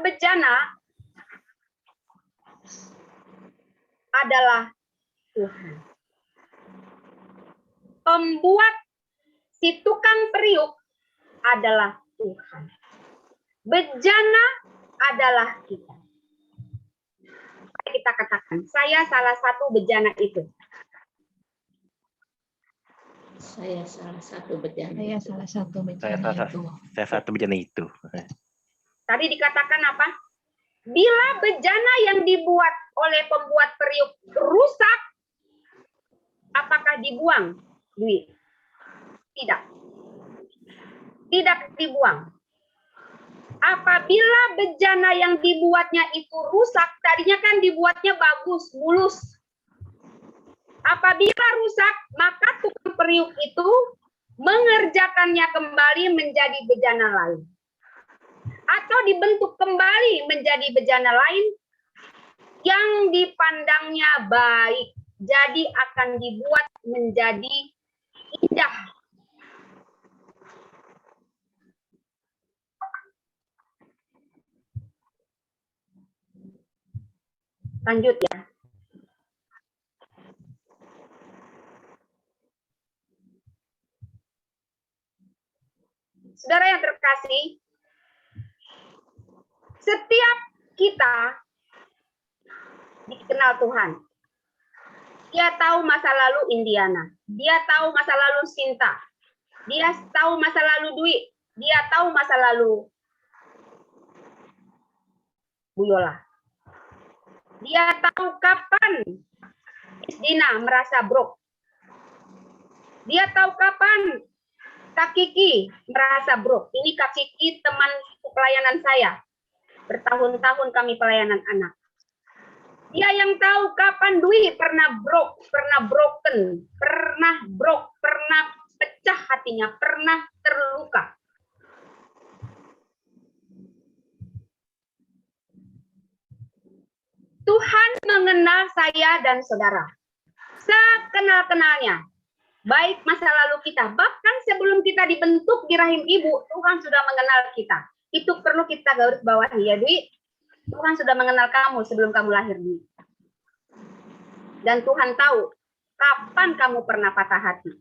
bejana adalah Tuhan. Pembuat si tukang periuk adalah Tuhan. Bejana adalah kita. Kita katakan, saya salah satu bejana itu. Saya salah satu bejana. Saya salah satu bejana itu. Saya satu bejana itu. Tadi dikatakan apa? Bila bejana yang dibuat oleh pembuat periuk rusak, apakah dibuang, Dwi? Tidak. Tidak dibuang. Apabila bejana yang dibuatnya itu rusak, tadinya kan dibuatnya bagus, mulus. Apabila rusak, maka tukang periuk itu mengerjakannya kembali menjadi bejana lain. Atau dibentuk kembali menjadi bejana lain yang dipandangnya baik. Jadi akan dibuat menjadi indah. Lanjut ya. Saudara yang terkasih, setiap kita dikenal Tuhan. Dia tahu masa lalu Indiana. Dia tahu masa lalu Sinta. Dia tahu masa lalu Dwi. Dia tahu masa lalu Bu Yola. Dia tahu kapan Dina merasa brok. Dia tahu kapan Kak Kiki merasa brok. Ini Kak Kiki teman pelayanan saya. Bertahun-tahun kami pelayanan anak. Dia yang tahu kapan Dwi pernah brok, pernah broken, pernah brok, pernah pecah hatinya, pernah terluka. Tuhan mengenal saya dan saudara. Sekenal-kenalnya. Baik masa lalu kita. Bahkan sebelum kita dibentuk di rahim ibu, Tuhan sudah mengenal kita. Itu perlu kita garis bawahi ya, Dwi. Tuhan sudah mengenal kamu sebelum kamu lahir, Dwi. Dan Tuhan tahu kapan kamu pernah patah hati.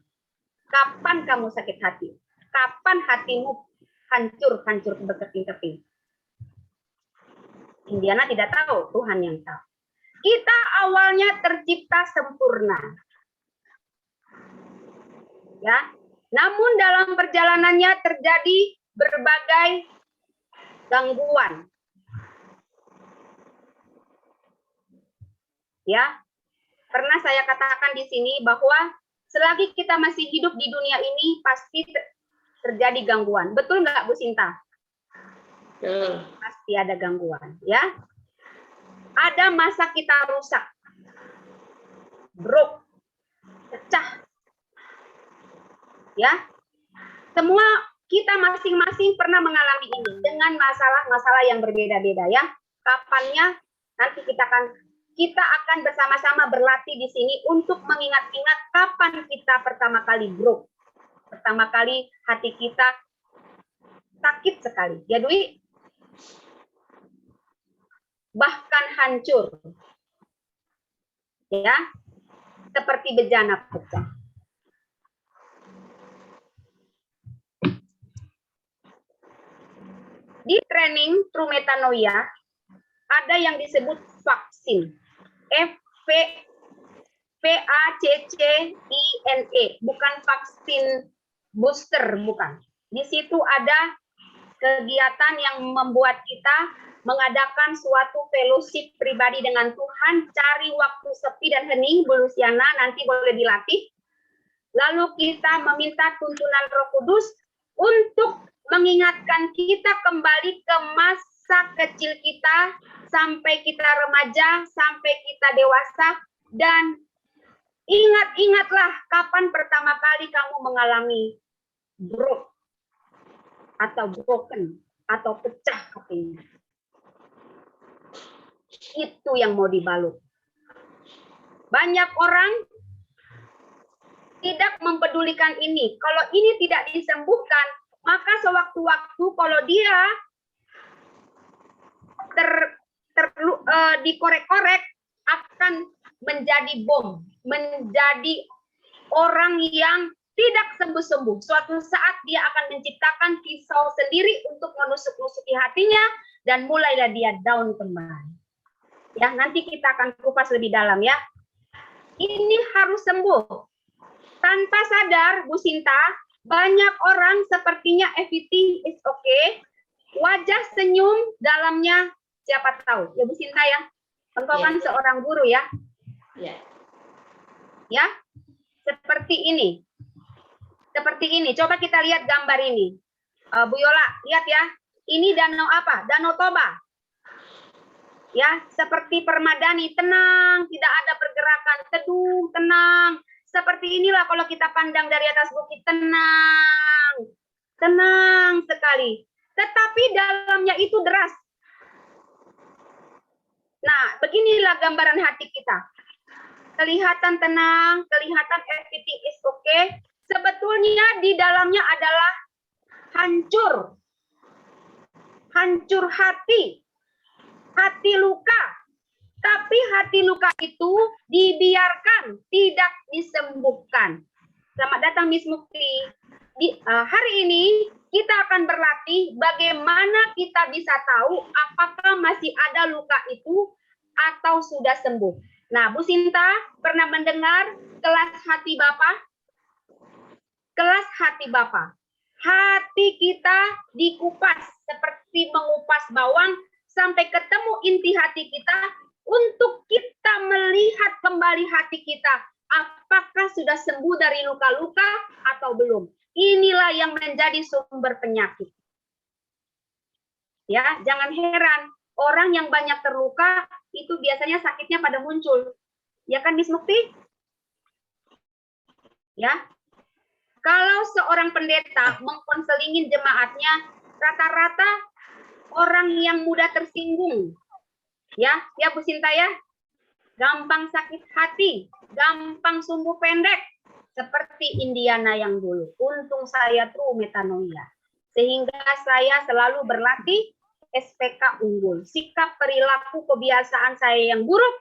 Kapan kamu sakit hati. Kapan hatimu hancur berkeping-keping. Indiana tidak tahu, Tuhan yang tahu. Kita awalnya tercipta sempurna. Ya, namun dalam perjalanannya terjadi berbagai gangguan. Ya, pernah saya katakan di sini bahwa selagi kita masih hidup di dunia ini pasti terjadi gangguan. Betul nggak, Bu Sinta? Pasti ada gangguan, ya. Ada masa kita rusak, brok, pecah, ya. Semua kita masing-masing pernah mengalami ini dengan masalah-masalah yang berbeda-beda, ya. Kapannya nanti kita akan bersama-sama berlatih di sini untuk mengingat-ingat kapan kita pertama kali brok, pertama kali hati kita sakit sekali, ya Dwi. Bahkan hancur, ya, seperti bejana pecah. Di training True Metanoia ada yang disebut vaksin, VACCINE, bukan vaksin booster, bukan. Di situ ada kegiatan yang membuat kita mengadakan suatu fellowship pribadi dengan Tuhan, cari waktu sepi dan hening, Bu Luciana, nanti boleh dilatih. Lalu kita meminta tuntunan Roh Kudus untuk mengingatkan kita kembali ke masa kecil kita, sampai kita remaja, sampai kita dewasa, dan ingat-ingatlah kapan pertama kali kamu mengalami broke, atau broken, atau pecah hatinya. Itu yang mau dibalut. Banyak orang tidak mempedulikan ini. Kalau ini tidak disembuhkan, maka sewaktu-waktu kalau dia dikorek-korek akan menjadi bom, menjadi orang yang tidak sembuh-sembuh. Suatu saat dia akan menciptakan pisau sendiri untuk menusuk-nusuki hatinya dan mulailah dia down kembali. Ya, nanti kita akan kupas lebih dalam ya. Ini harus sembuh. Tanpa sadar, Bu Sinta, banyak orang sepertinya everything is okay. Wajah senyum, dalamnya siapa tahu. Ya Bu Sinta ya. Engkau kan seorang guru ya. Ya. Ya. Seperti ini. Seperti ini. Coba kita lihat gambar ini. Bu Yola, lihat ya. Ini danau apa? Danau Toba. Ya, seperti permadani, tenang, tidak ada pergerakan, teduh, tenang. Seperti inilah kalau kita pandang dari atas bukit, tenang. Tenang sekali. Tetapi dalamnya itu deras. Nah, beginilah gambaran hati kita. Kelihatan tenang, kelihatan everything is okay. Sebetulnya di dalamnya adalah hancur. Hancur hati. Hati luka. Tapi hati luka itu dibiarkan, tidak disembuhkan. Selamat datang Miss Mukti. Hari ini kita akan berlatih bagaimana kita bisa tahu apakah masih ada luka itu atau sudah sembuh. Nah, Bu Sinta pernah mendengar kelas hati Bapa? Kelas hati Bapa. Hati kita dikupas seperti mengupas bawang sampai ketemu inti hati kita untuk kita melihat kembali hati kita. Apakah sudah sembuh dari luka-luka atau belum? Inilah yang menjadi sumber penyakit. Ya, jangan heran. Orang yang banyak terluka, itu biasanya sakitnya pada muncul. Ya kan, Miss Mukti? Ya. Kalau seorang pendeta mengkonselingin jemaatnya, rata-rata orang yang mudah tersinggung. Ya Bu Sinta ya. Gampang sakit hati, gampang sumbu pendek. Seperti Indiana yang dulu. Untung saya true metanoia. Sehingga saya selalu berlatih SPK unggul. Sikap perilaku kebiasaan saya yang buruk,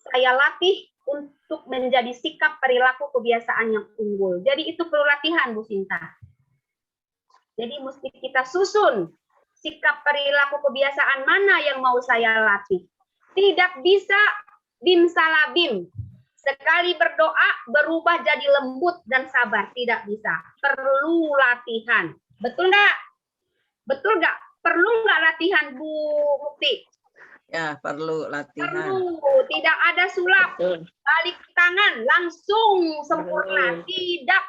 saya latih untuk menjadi sikap perilaku kebiasaan yang unggul. Jadi itu perlu latihan, Bu Sinta. Jadi mesti kita susun sikap perilaku kebiasaan mana yang mau saya latih. Tidak bisa bim salabim. Sekali berdoa, berubah jadi lembut dan sabar. Tidak bisa. Perlu latihan. Betul nggak? Betul nggak? Perlu nggak latihan, Bu Mukti? Ya, perlu latihan. Perlu. Tidak ada sulap. Betul. Balik tangan. Langsung sempurna. Tidak.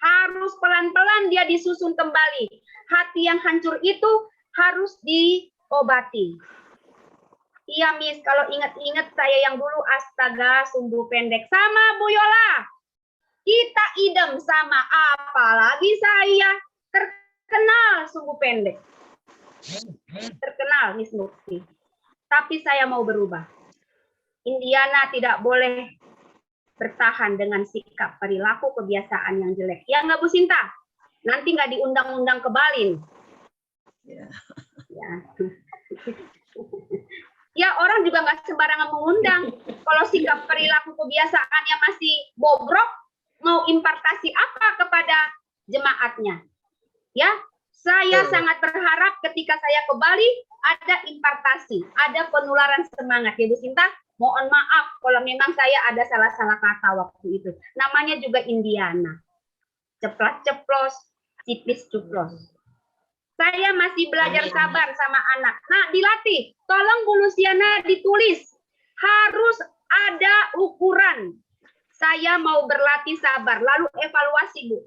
Harus pelan-pelan dia disusun kembali. Hati yang hancur itu harus diobati. Iya, Miss, kalau ingat-ingat saya yang dulu astaga sumbu pendek. Sama Bu Yola. Kita idem sama, apalagi saya terkenal sumbu pendek. Terkenal, Miss Mukti. Tapi saya mau berubah. Indiana tidak boleh bertahan dengan sikap perilaku kebiasaan yang jelek. Ya nggak, Bu Sinta? Nanti nggak diundang-undang kebalin. Ya. Ya. Ya, orang juga nggak sembarangan mengundang. Kalau sikap perilaku kebiasaannya masih bobrok, mau impartasi apa kepada jemaatnya? Ya, saya sangat berharap ketika saya ke Bali ada impartasi, ada penularan semangat. Ya, Bu Sinta, mohon maaf kalau memang saya ada salah-salah kata waktu itu. Namanya juga Indiana. Ceplas-ceplos, ciplis-cuplos. Saya masih belajar sabar sama anak. Nah, dilatih. Tolong Bu Luciana ditulis. Harus ada ukuran. Saya mau berlatih sabar. Lalu evaluasi, Bu.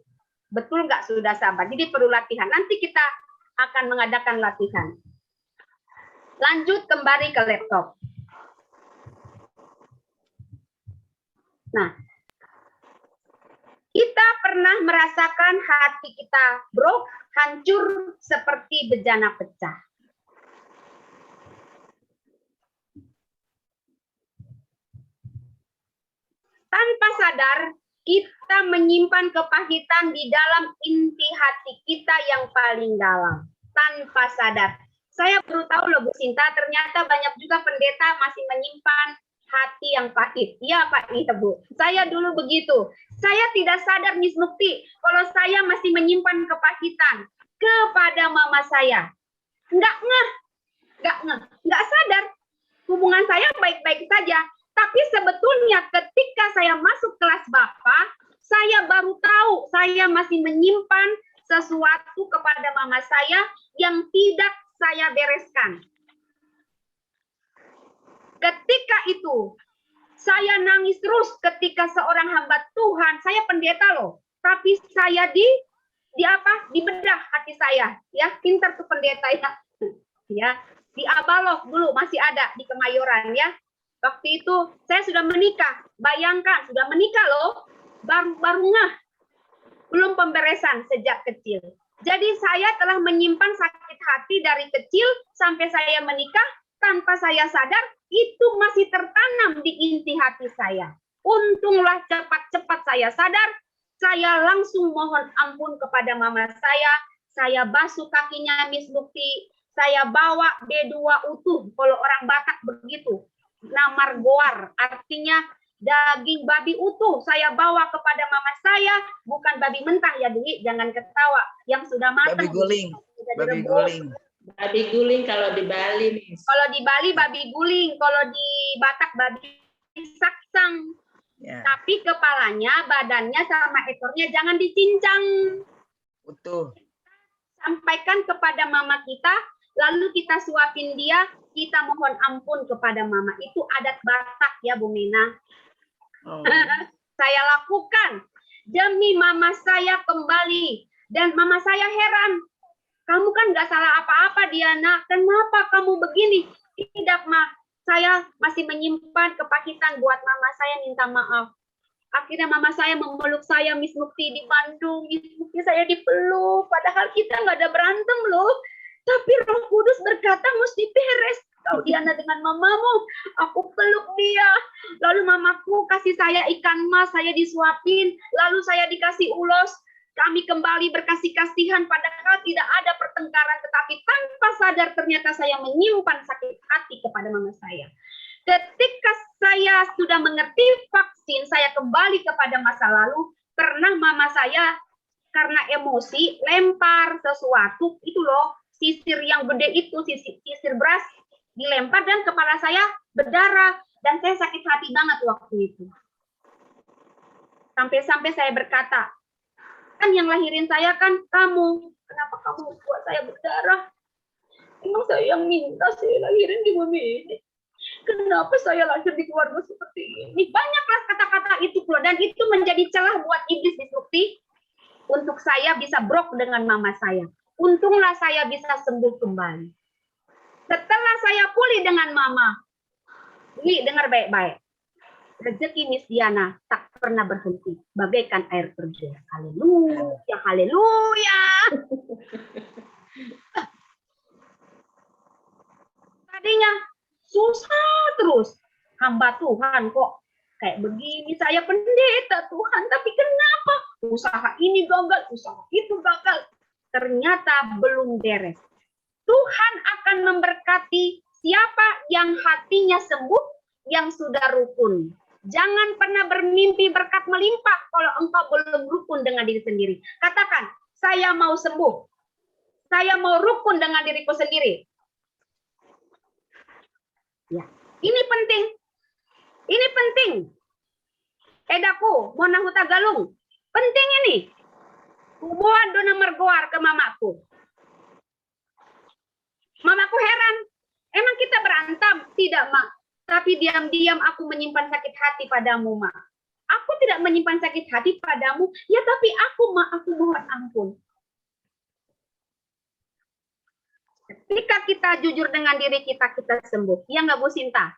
Betul nggak sudah sabar? Jadi perlu latihan. Nanti kita akan mengadakan latihan. Lanjut kembali ke laptop. Nah, kita pernah merasakan hati kita broke, hancur seperti bejana pecah. Tanpa sadar, kita menyimpan kepahitan di dalam inti hati kita yang paling dalam. Tanpa sadar. Saya baru tahu loh Bu Sinta, ternyata banyak juga pendeta masih menyimpan hati yang pahit. Iya Pak, iya Bu. Saya dulu begitu. Saya tidak sadar Miss Mukti kalau saya masih menyimpan kepahitan kepada mama saya. Enggak sadar. Hubungan saya baik-baik saja. Tapi sebetulnya ketika saya masuk kelas Bapak, saya baru tahu saya masih menyimpan sesuatu kepada mama saya yang tidak saya bereskan. Ketika itu, saya nangis terus ketika seorang hamba Tuhan, saya pendeta loh, tapi saya dibedah hati saya, ya, pintar tuh pendeta ya, di Abalok dulu masih ada di Kemayoran ya. Waktu itu saya sudah menikah, bayangkan sudah menikah loh, baru ngeh, belum pemberesan sejak kecil. Jadi saya telah menyimpan sakit hati dari kecil sampai saya menikah tanpa saya sadar itu masih tertanam di inti hati saya. Untunglah cepat-cepat saya sadar, saya langsung mohon ampun kepada mama saya basuh kakinya Miss Mukti, saya bawa B2 utuh, kalau orang Batak begitu. Namar goar, artinya daging babi utuh saya bawa kepada mama saya, bukan babi mentah ya Dwi, jangan ketawa, yang sudah matang. Babi guling. Babi guling. Babi guling kalau di Bali nih. Kalau di Bali babi guling, kalau di Batak babi saksang. Ya. Tapi kepalanya, badannya sama ekornya jangan dicincang. Utuh. Sampaikan kepada mama kita, lalu kita suapin dia, kita mohon ampun kepada mama. Itu adat Batak ya Bu Mina. Oh. Saya lakukan demi mama saya kembali, dan mama saya heran, kamu kan nggak salah apa-apa Diana, kenapa kamu begini? Tidak Ma, saya masih menyimpan kepahitan buat mama saya, minta maaf. Akhirnya mama saya memeluk saya, Miss Mukti, di Bandung. Miss Mukti saya dipeluk, padahal kita nggak ada berantem loh, tapi Roh Kudus berkata mesti beres. Kau Diana dengan mamamu, aku peluk dia. Lalu mamaku kasih saya ikan mas, saya disuapin. Lalu saya dikasih ulos. Kami kembali berkasih-kasihan, padahal tidak ada pertengkaran. Tetapi tanpa sadar ternyata saya menyimpan sakit hati kepada mama saya. Ketika saya sudah mengerti vaksin, saya kembali kepada masa lalu. Pernah mama saya karena emosi lempar sesuatu, itu loh, sisir yang gede itu, sisir beras, dilempar dan kepala saya berdarah, dan saya sakit hati banget waktu itu. Sampai-sampai saya berkata, kan yang lahirin saya kan kamu, kenapa kamu buat saya berdarah? Emang saya yang minta saya lahirin di bumi ini. Kenapa saya lahir di keluarga seperti ini? Banyaklah kata-kata itu keluar, dan itu menjadi celah buat iblis disruptif untuk saya bisa brok dengan mama saya. Untunglah saya bisa sembuh kembali. Setelah saya pulih dengan mama, Wi, dengar baik-baik. Rezeki Miss Diana tak pernah berhenti, bagaikan air terjun. Haleluya, haleluya. Tadinya susah terus. Hamba Tuhan kok kayak begini, saya pendeta Tuhan, tapi kenapa usaha ini gagal, usaha itu gagal? Ternyata belum beres. Tuhan akan memberkati siapa yang hatinya sembuh, yang sudah rukun. Jangan pernah bermimpi berkat melimpah kalau engkau belum rukun dengan diri sendiri. Katakan, saya mau sembuh. Saya mau rukun dengan diriku sendiri. Ya, ini penting. Ini penting. Edaku, Mona Huta Galung. Penting ini. Buat dona mergoar ke mamaku. Mamaku heran, emang kita berantem? Tidak, Mak. Tapi diam-diam aku menyimpan sakit hati padamu, Mak. Aku tidak menyimpan sakit hati padamu, ya tapi aku mohon ampun. Ketika kita jujur dengan diri kita, kita sembuh. Ya nggak Bu Sinta?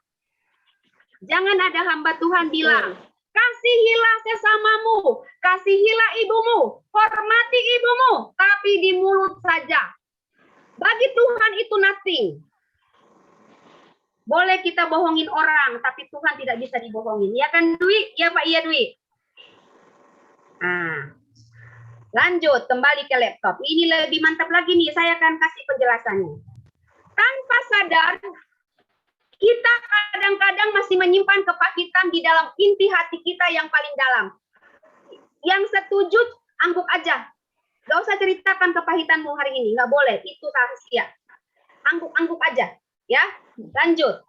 Jangan ada hamba Tuhan bilang, kasihilah sesamamu, kasihilah ibumu, hormati ibumu, tapi di mulut saja. Bagi Tuhan itu nothing. Boleh kita bohongin orang, tapi Tuhan tidak bisa dibohongin. Ya kan Dwi? Ya Pak, iya Dwi. Nah, lanjut kembali ke laptop. Ini lebih mantap lagi nih, saya akan kasih penjelasannya. Tanpa sadar, kita kadang-kadang masih menyimpan kepahitan di dalam inti hati kita yang paling dalam. Yang setuju, angguk aja. Gak usah ceritakan kepahitanmu hari ini, nggak boleh. Itu rahasia. Angguk-angguk aja, ya. Lanjut.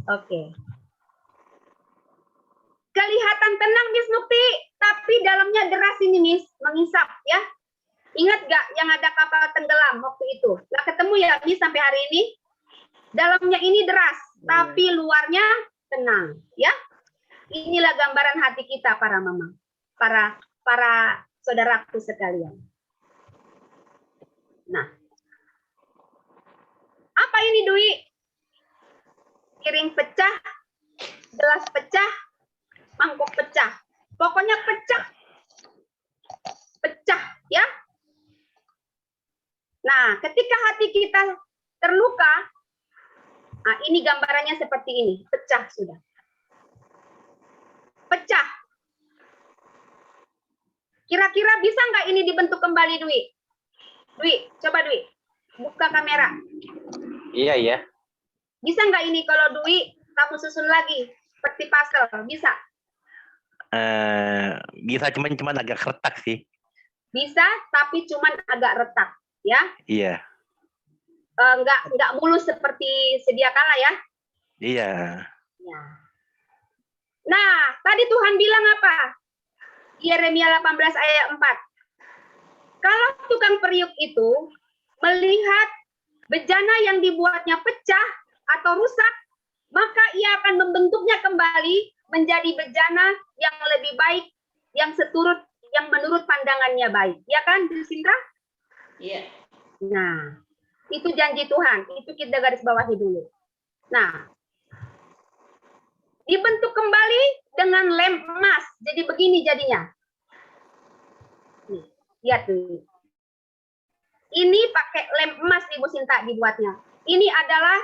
Oke. Kelihatan tenang, Miss Nukti, tapi dalamnya deras ini, Miss, mengisap, ya. Ingat gak yang ada kapal tenggelam waktu itu? Gak ketemu ya, Miss, sampai hari ini? Dalamnya ini deras, tapi luarnya tenang, ya. Inilah gambaran hati kita, para mama, para saudaraku sekalian. Nah, apa ini, Dwi? Piring pecah, gelas pecah, mangkok pecah. Pokoknya pecah. Pecah, ya. Nah, ketika hati kita terluka, nah ini gambarannya seperti ini, pecah sudah. Pecah. Kira-kira bisa nggak ini dibentuk kembali, Dwi? Dwi, coba Dwi, buka kamera. Iya, iya. Bisa nggak ini kalau Dwi kamu susun lagi seperti puzzle? Bisa? Bisa cuman agak retak sih. Bisa, tapi cuman agak retak, ya? Iya. Nggak mulus seperti sedia kala, ya? Iya. Ya. Nah, tadi Tuhan bilang apa? Yeremia 18 ayat 4. Kalau tukang periuk itu melihat bejana yang dibuatnya pecah atau rusak, maka ia akan membentuknya kembali menjadi bejana yang lebih baik, yang menurut pandangannya baik. Ya kan, Sinta? Iya. Nah, itu janji Tuhan. Itu kita garis bawahi dulu. Nah, dibentuk kembali dengan lem emas. Jadi begini jadinya. Nih, lihat nih. Ini pakai lem emas Ibu Sinta dibuatnya. Ini adalah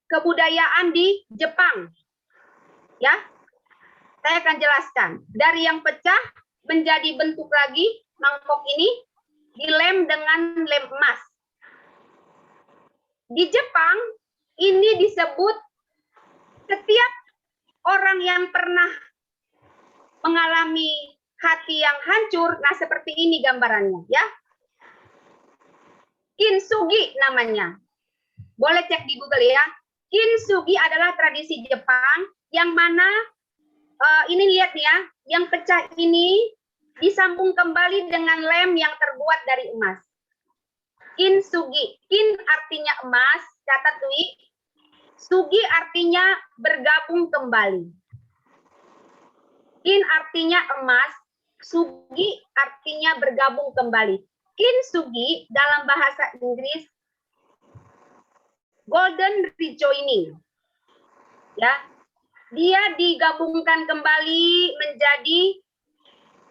kebudayaan di Jepang. Ya. Saya akan jelaskan. Dari yang pecah menjadi bentuk lagi mangkok ini dilem dengan lem emas. Di Jepang ini disebut setiap orang yang pernah mengalami hati yang hancur, nah seperti ini gambarannya, ya. Kintsugi namanya. Boleh cek di Google ya. Kintsugi adalah tradisi Jepang yang mana ini lihat ya, yang pecah ini disambung kembali dengan lem yang terbuat dari emas. Kintsugi. Kin artinya emas, catat Dwi. Sugi artinya bergabung kembali. Kin artinya emas, sugi artinya bergabung kembali. Kintsugi dalam bahasa Inggris golden rejoining. Ya. Dia digabungkan kembali menjadi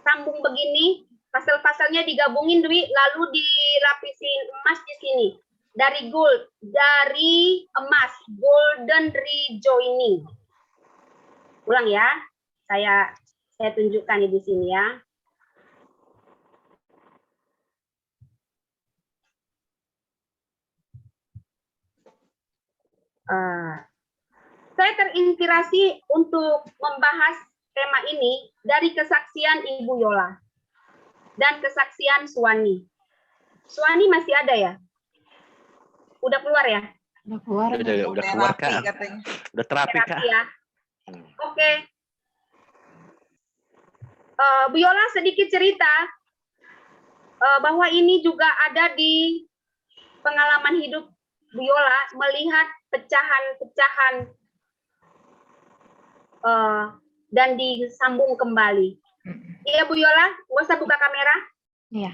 sambung begini, pasal-pasalnya digabungin Dwi, lalu dilapisin emas di sini. Dari gold, dari emas, golden rejoining. Ulang ya. Saya tunjukkan di sini ya. Saya terinspirasi untuk membahas tema ini dari kesaksian Ibu Yola dan kesaksian Suwani. Suwani masih ada ya? Udah keluar ya? Udah keluar. Udah keluar, Kak. Katanya. Udah terapi, Kak. Ya. Oke. Bu Yola sedikit cerita bahwa ini juga ada di pengalaman hidup Bu Yola melihat pecahan-pecahan dan disambung kembali. Iya Bu Yola, nggak usah buka kamera. Iya.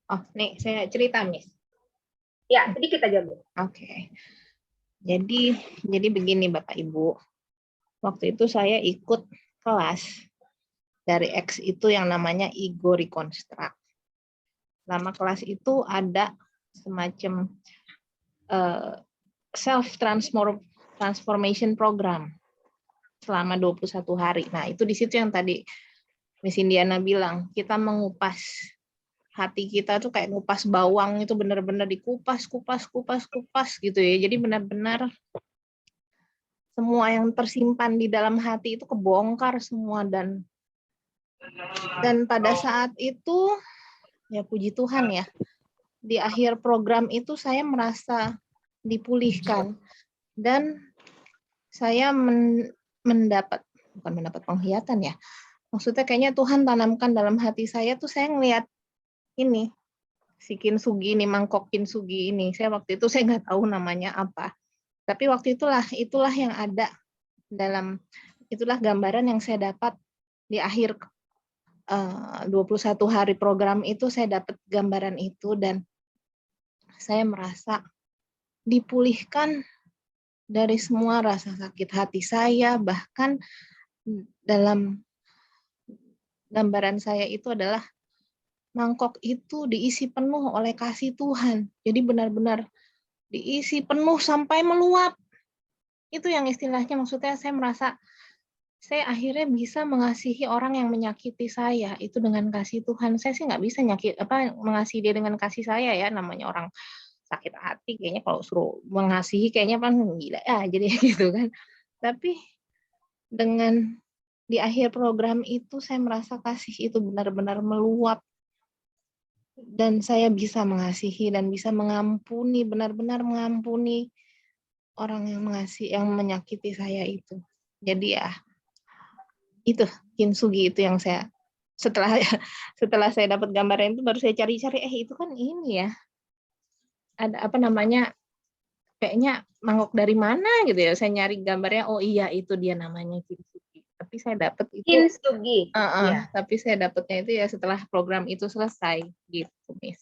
Oh, nih saya cerita, Miss. Ya, sedikit aja Bu. Oke. Jadi begini Bapak Ibu. Waktu itu saya ikut kelas dari X itu yang namanya Ego Reconstruct. Selama kelas itu ada semacam self transformation program selama 21 hari. Nah, itu di situ yang tadi Miss Indiana bilang, kita mengupas hati kita tuh kayak ngupas bawang, itu benar-benar dikupas, kupas, kupas, kupas gitu ya. Jadi benar-benar semua yang tersimpan di dalam hati itu kebongkar semua, dan pada saat itu ya puji Tuhan ya, di akhir program itu saya merasa dipulihkan, dan saya bukan mendapat penglihatan ya. Maksudnya kayaknya Tuhan tanamkan dalam hati saya tuh, saya ngelihat ini si kintsugi ini, mangkok kintsugi ini. Saya waktu itu saya nggak tahu namanya apa. Tapi waktu itulah yang ada dalam, itulah gambaran yang saya dapat di akhir 21 hari program itu. Saya dapat gambaran itu dan saya merasa dipulihkan dari semua rasa sakit hati saya. Bahkan dalam gambaran saya itu adalah mangkok itu diisi penuh oleh kasih Tuhan. Jadi benar-benar diisi penuh sampai meluap. Itu yang istilahnya, maksudnya saya merasa saya akhirnya bisa mengasihi orang yang menyakiti saya itu dengan kasih Tuhan. Saya sih nggak bisa mengasihi dia dengan kasih saya ya, namanya orang sakit hati kayaknya kalau suruh mengasihi kayaknya kan gila ya jadi gitu kan. Tapi dengan di akhir program itu saya merasa kasih itu benar-benar meluap, dan saya bisa mengasihi dan bisa mengampuni, benar-benar mengampuni orang yang menyakiti saya itu. Jadi ya itu kintsugi itu yang saya setelah saya dapat gambaran itu baru saya cari-cari, itu kan ini ya, ada apa namanya, kayaknya mangkok dari mana gitu ya, saya nyari gambarnya, oh iya itu dia namanya kintsugi. Tapi saya dapat itu Kintsugi. Ya. tapi saya dapatnya itu ya setelah program itu selesai gitu, Miss.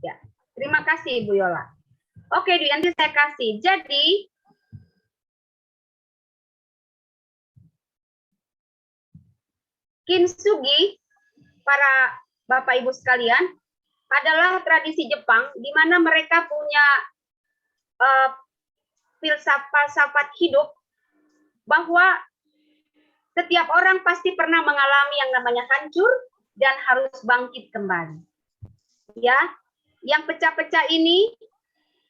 Ya, terima kasih Bu Yola. Oke, Dwi, nanti saya kasih. Jadi kintsugi, para Bapak Ibu sekalian, adalah tradisi Jepang di mana mereka punya filsafat hidup bahwa setiap orang pasti pernah mengalami yang namanya hancur dan harus bangkit kembali. Ya, yang pecah-pecah ini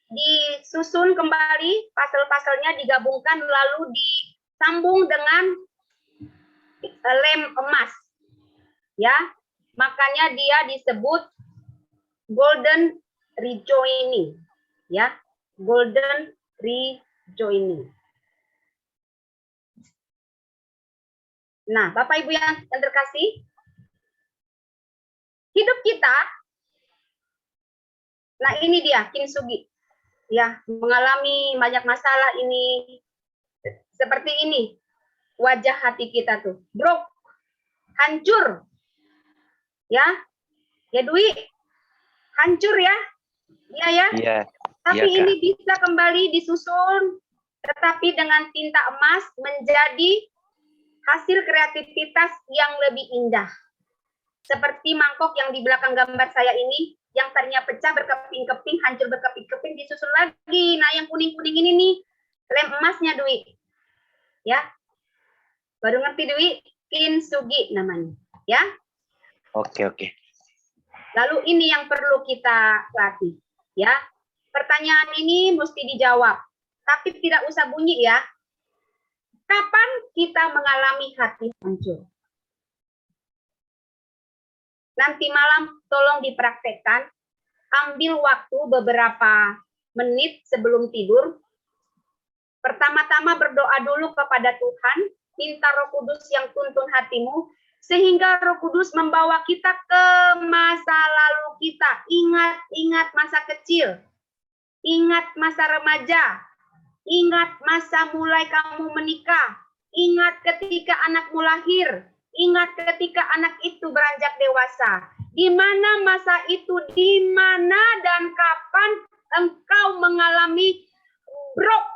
disusun kembali, pasal-pasalnya digabungkan lalu disambung dengan lem emas. Ya, makanya dia disebut golden rejoining. Ya, golden rejoining. Nah, Bapak Ibu yang terkasih, hidup kita, nah ini dia kintsugi, ya, mengalami banyak masalah ini, seperti ini, wajah hati kita tuh, broke, hancur, ya Dwi, hancur ya, ya. Iya. Tapi Iya, Kak. ini bisa kembali disusun, tetapi dengan tinta emas menjadi hasil kreativitas yang lebih indah. Seperti mangkok yang di belakang gambar saya ini, yang tadinya pecah berkeping-keping, hancur berkeping-keping, disusun lagi. Nah, yang kuning-kuning ini nih, lem emasnya, Dwi. Ya, baru ngerti, Dwi? Kintsugi namanya. Ya. Oke. Lalu ini yang perlu kita latih. Ya, pertanyaan ini mesti dijawab. Tapi tidak usah bunyi ya. Kapan kita mengalami hati hancur? Nanti malam tolong dipraktekkan. Ambil waktu beberapa menit sebelum tidur. Pertama-tama berdoa dulu kepada Tuhan. Minta Roh Kudus yang tuntun hatimu. Sehingga Roh Kudus membawa kita ke masa lalu kita. Ingat masa kecil. Ingat masa remaja. Ingat masa mulai kamu menikah. Ingat ketika anakmu lahir. Ingat ketika anak itu beranjak dewasa. Di mana masa itu, di mana dan kapan engkau mengalami broke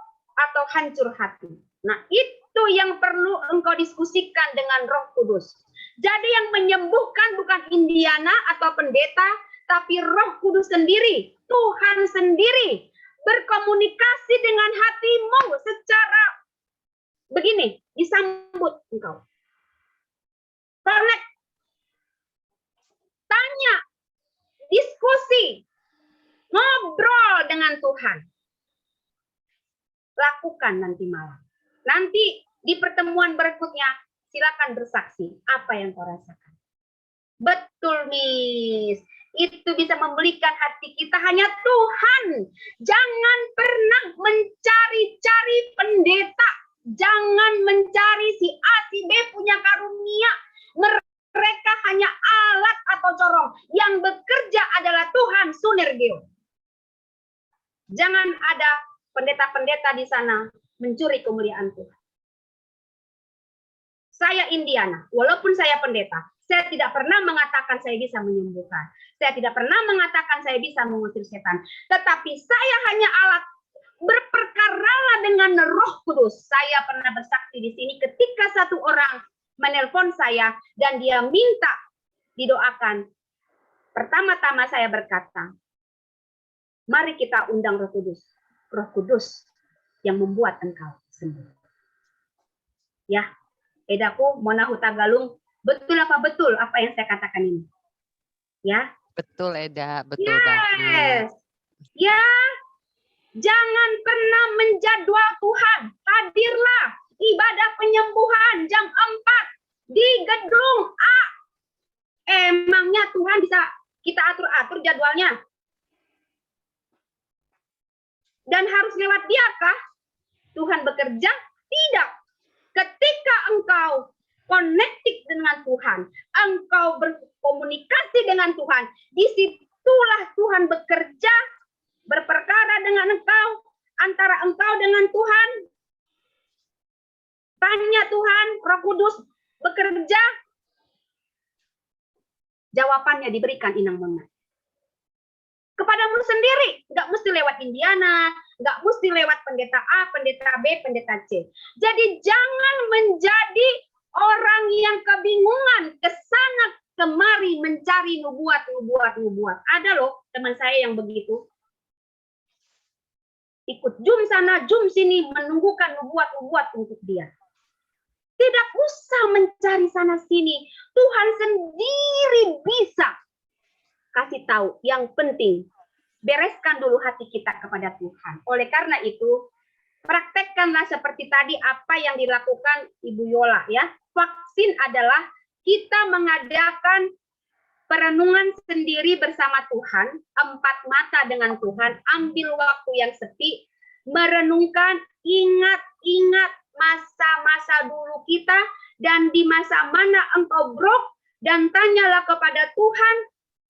atau hancur hati. Nah, itu yang perlu engkau diskusikan dengan Roh Kudus. Jadi yang menyembuhkan bukan Indiana atau pendeta, tapi Roh Kudus sendiri, Tuhan sendiri. Berkomunikasi dengan hatimu secara begini, disambut engkau. Connect. Tanya, diskusi, ngobrol dengan Tuhan. Lakukan nanti malam. Nanti di pertemuan berikutnya, silakan bersaksi apa yang kau rasakan. Betul, Miss. Itu bisa membelikan hati kita hanya Tuhan. Jangan pernah mencari-cari pendeta. Jangan mencari si A, si B punya karunia. Mereka hanya alat atau corong. Yang bekerja adalah Tuhan, Sunergeo. Jangan ada pendeta-pendeta di sana mencuri kemuliaan Tuhan. Saya Indiana, walaupun saya pendeta, saya tidak pernah mengatakan saya bisa menyembuhkan. Saya tidak pernah mengatakan saya bisa mengusir setan. Tetapi saya hanya alat. Berperkaralah dengan Roh Kudus. Saya pernah bersaksi di sini ketika satu orang menelpon saya dan dia minta didoakan. Pertama-tama saya berkata, mari kita undang Roh Kudus. Roh Kudus yang membuat engkau sembuh. Ya, Edaku, Mona Huta Galung, betul apa yang saya katakan ini? Ya. Betul, Eda, betul banget. Ya, jangan pernah menjadwal Tuhan. Hadirlah ibadah penyembuhan jam 4 di gedung A. Emangnya Tuhan bisa kita atur-atur jadwalnya? Dan harus lewat dia kah Tuhan bekerja? Tidak. Ketika engkau connected dengan Tuhan, engkau berkomunikasi dengan Tuhan, disitulah Tuhan bekerja, berperkara dengan engkau, antara engkau dengan Tuhan. Tanya Tuhan, Roh Kudus bekerja, jawabannya diberikan Inang Mona. Kepadamu sendiri, nggak mesti lewat Indiana, nggak mesti lewat pendeta A, pendeta B, pendeta C. Jadi jangan menjadi orang yang kebingungan kesana kemari mencari nubuat. Ada loh teman saya yang begitu. Ikut jum sana, jum sini, menunggukan nubuat untuk dia. Tidak usah mencari sana sini. Tuhan sendiri bisa kasih tahu. Yang penting, bereskan dulu hati kita kepada Tuhan. Oleh karena itu, praktekkanlah seperti tadi apa yang dilakukan Ibu Yola ya. Vaksin adalah kita mengadakan perenungan sendiri bersama Tuhan, 4 mata dengan Tuhan, ambil waktu yang sepi, merenungkan, ingat masa-masa dulu kita, dan di masa mana engkau brok, dan tanyalah kepada Tuhan,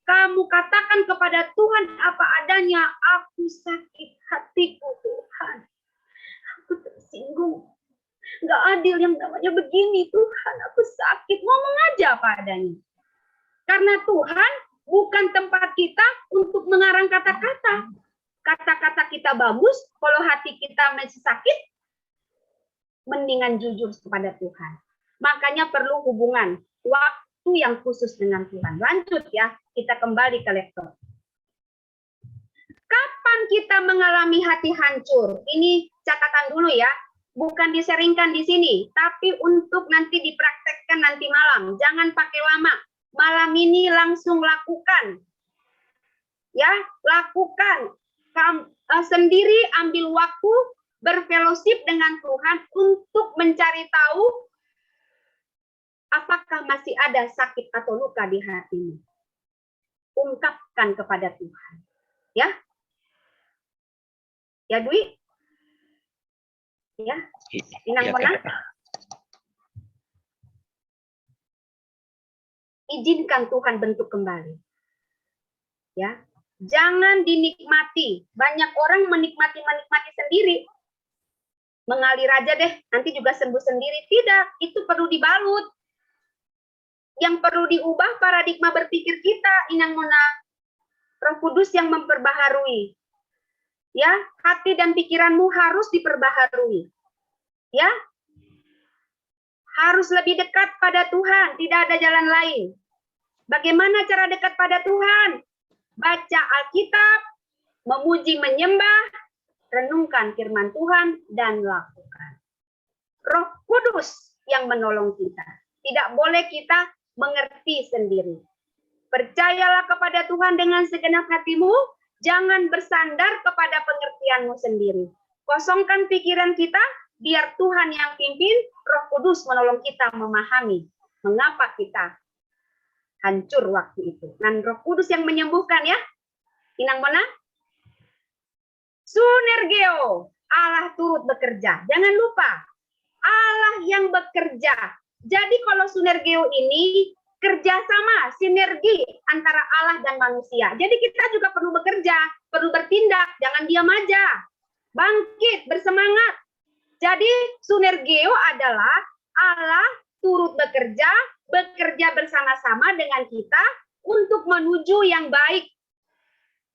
kamu katakan kepada Tuhan apa adanya, aku sakit hatiku Tuhan, aku tersinggung, nggak adil yang namanya begini Tuhan, aku sakit, ngomong aja apa adanya. Karena Tuhan bukan tempat kita untuk mengarang kata-kata. Kata-kata kita bagus, kalau hati kita masih sakit, mendingan jujur kepada Tuhan. Makanya perlu hubungan, waktu yang khusus dengan Tuhan. Lanjut ya, kita kembali ke lektor. Kapan kita mengalami hati hancur? Ini catatan dulu ya, bukan diseringkan di sini, tapi untuk nanti dipraktekkan nanti malam. Jangan pakai lama. Malam ini langsung lakukan. Ya, lakukan. Sendiri ambil waktu berfellowship dengan Tuhan untuk mencari tahu apakah masih ada sakit atau luka di hatimu. Ungkapkan kepada Tuhan. Ya. Ya, Dwi? Ya. Inang Mona? Izinkan Tuhan bentuk kembali. Ya. Jangan dinikmati. Banyak orang menikmati sendiri. Mengalir aja deh, nanti juga sembuh sendiri. Tidak, itu perlu dibalut. Yang perlu diubah paradigma berpikir kita, Inang Mona. Roh Kudus yang memperbaharui. Ya, hati dan pikiranmu harus diperbaharui. Ya. Harus lebih dekat pada Tuhan, tidak ada jalan lain. Bagaimana cara dekat pada Tuhan? Baca Alkitab, memuji menyembah, renungkan firman Tuhan, dan lakukan. Roh Kudus yang menolong kita. Tidak boleh kita mengerti sendiri. Percayalah kepada Tuhan dengan segenap hatimu, jangan bersandar kepada pengertianmu sendiri. Kosongkan pikiran kita, biar Tuhan yang pimpin, Roh Kudus menolong kita memahami mengapa kita hancur waktu itu. Dan Roh Kudus yang menyembuhkan ya. Inang Mona. Sunergeo, Allah turut bekerja. Jangan lupa, Allah yang bekerja. Jadi kalau sunergeo ini kerjasama, sinergi antara Allah dan manusia. Jadi kita juga perlu bekerja, perlu bertindak, jangan diam aja. Bangkit, bersemangat. Jadi sunergeo adalah Allah turut bekerja bersama-sama dengan kita untuk menuju yang baik.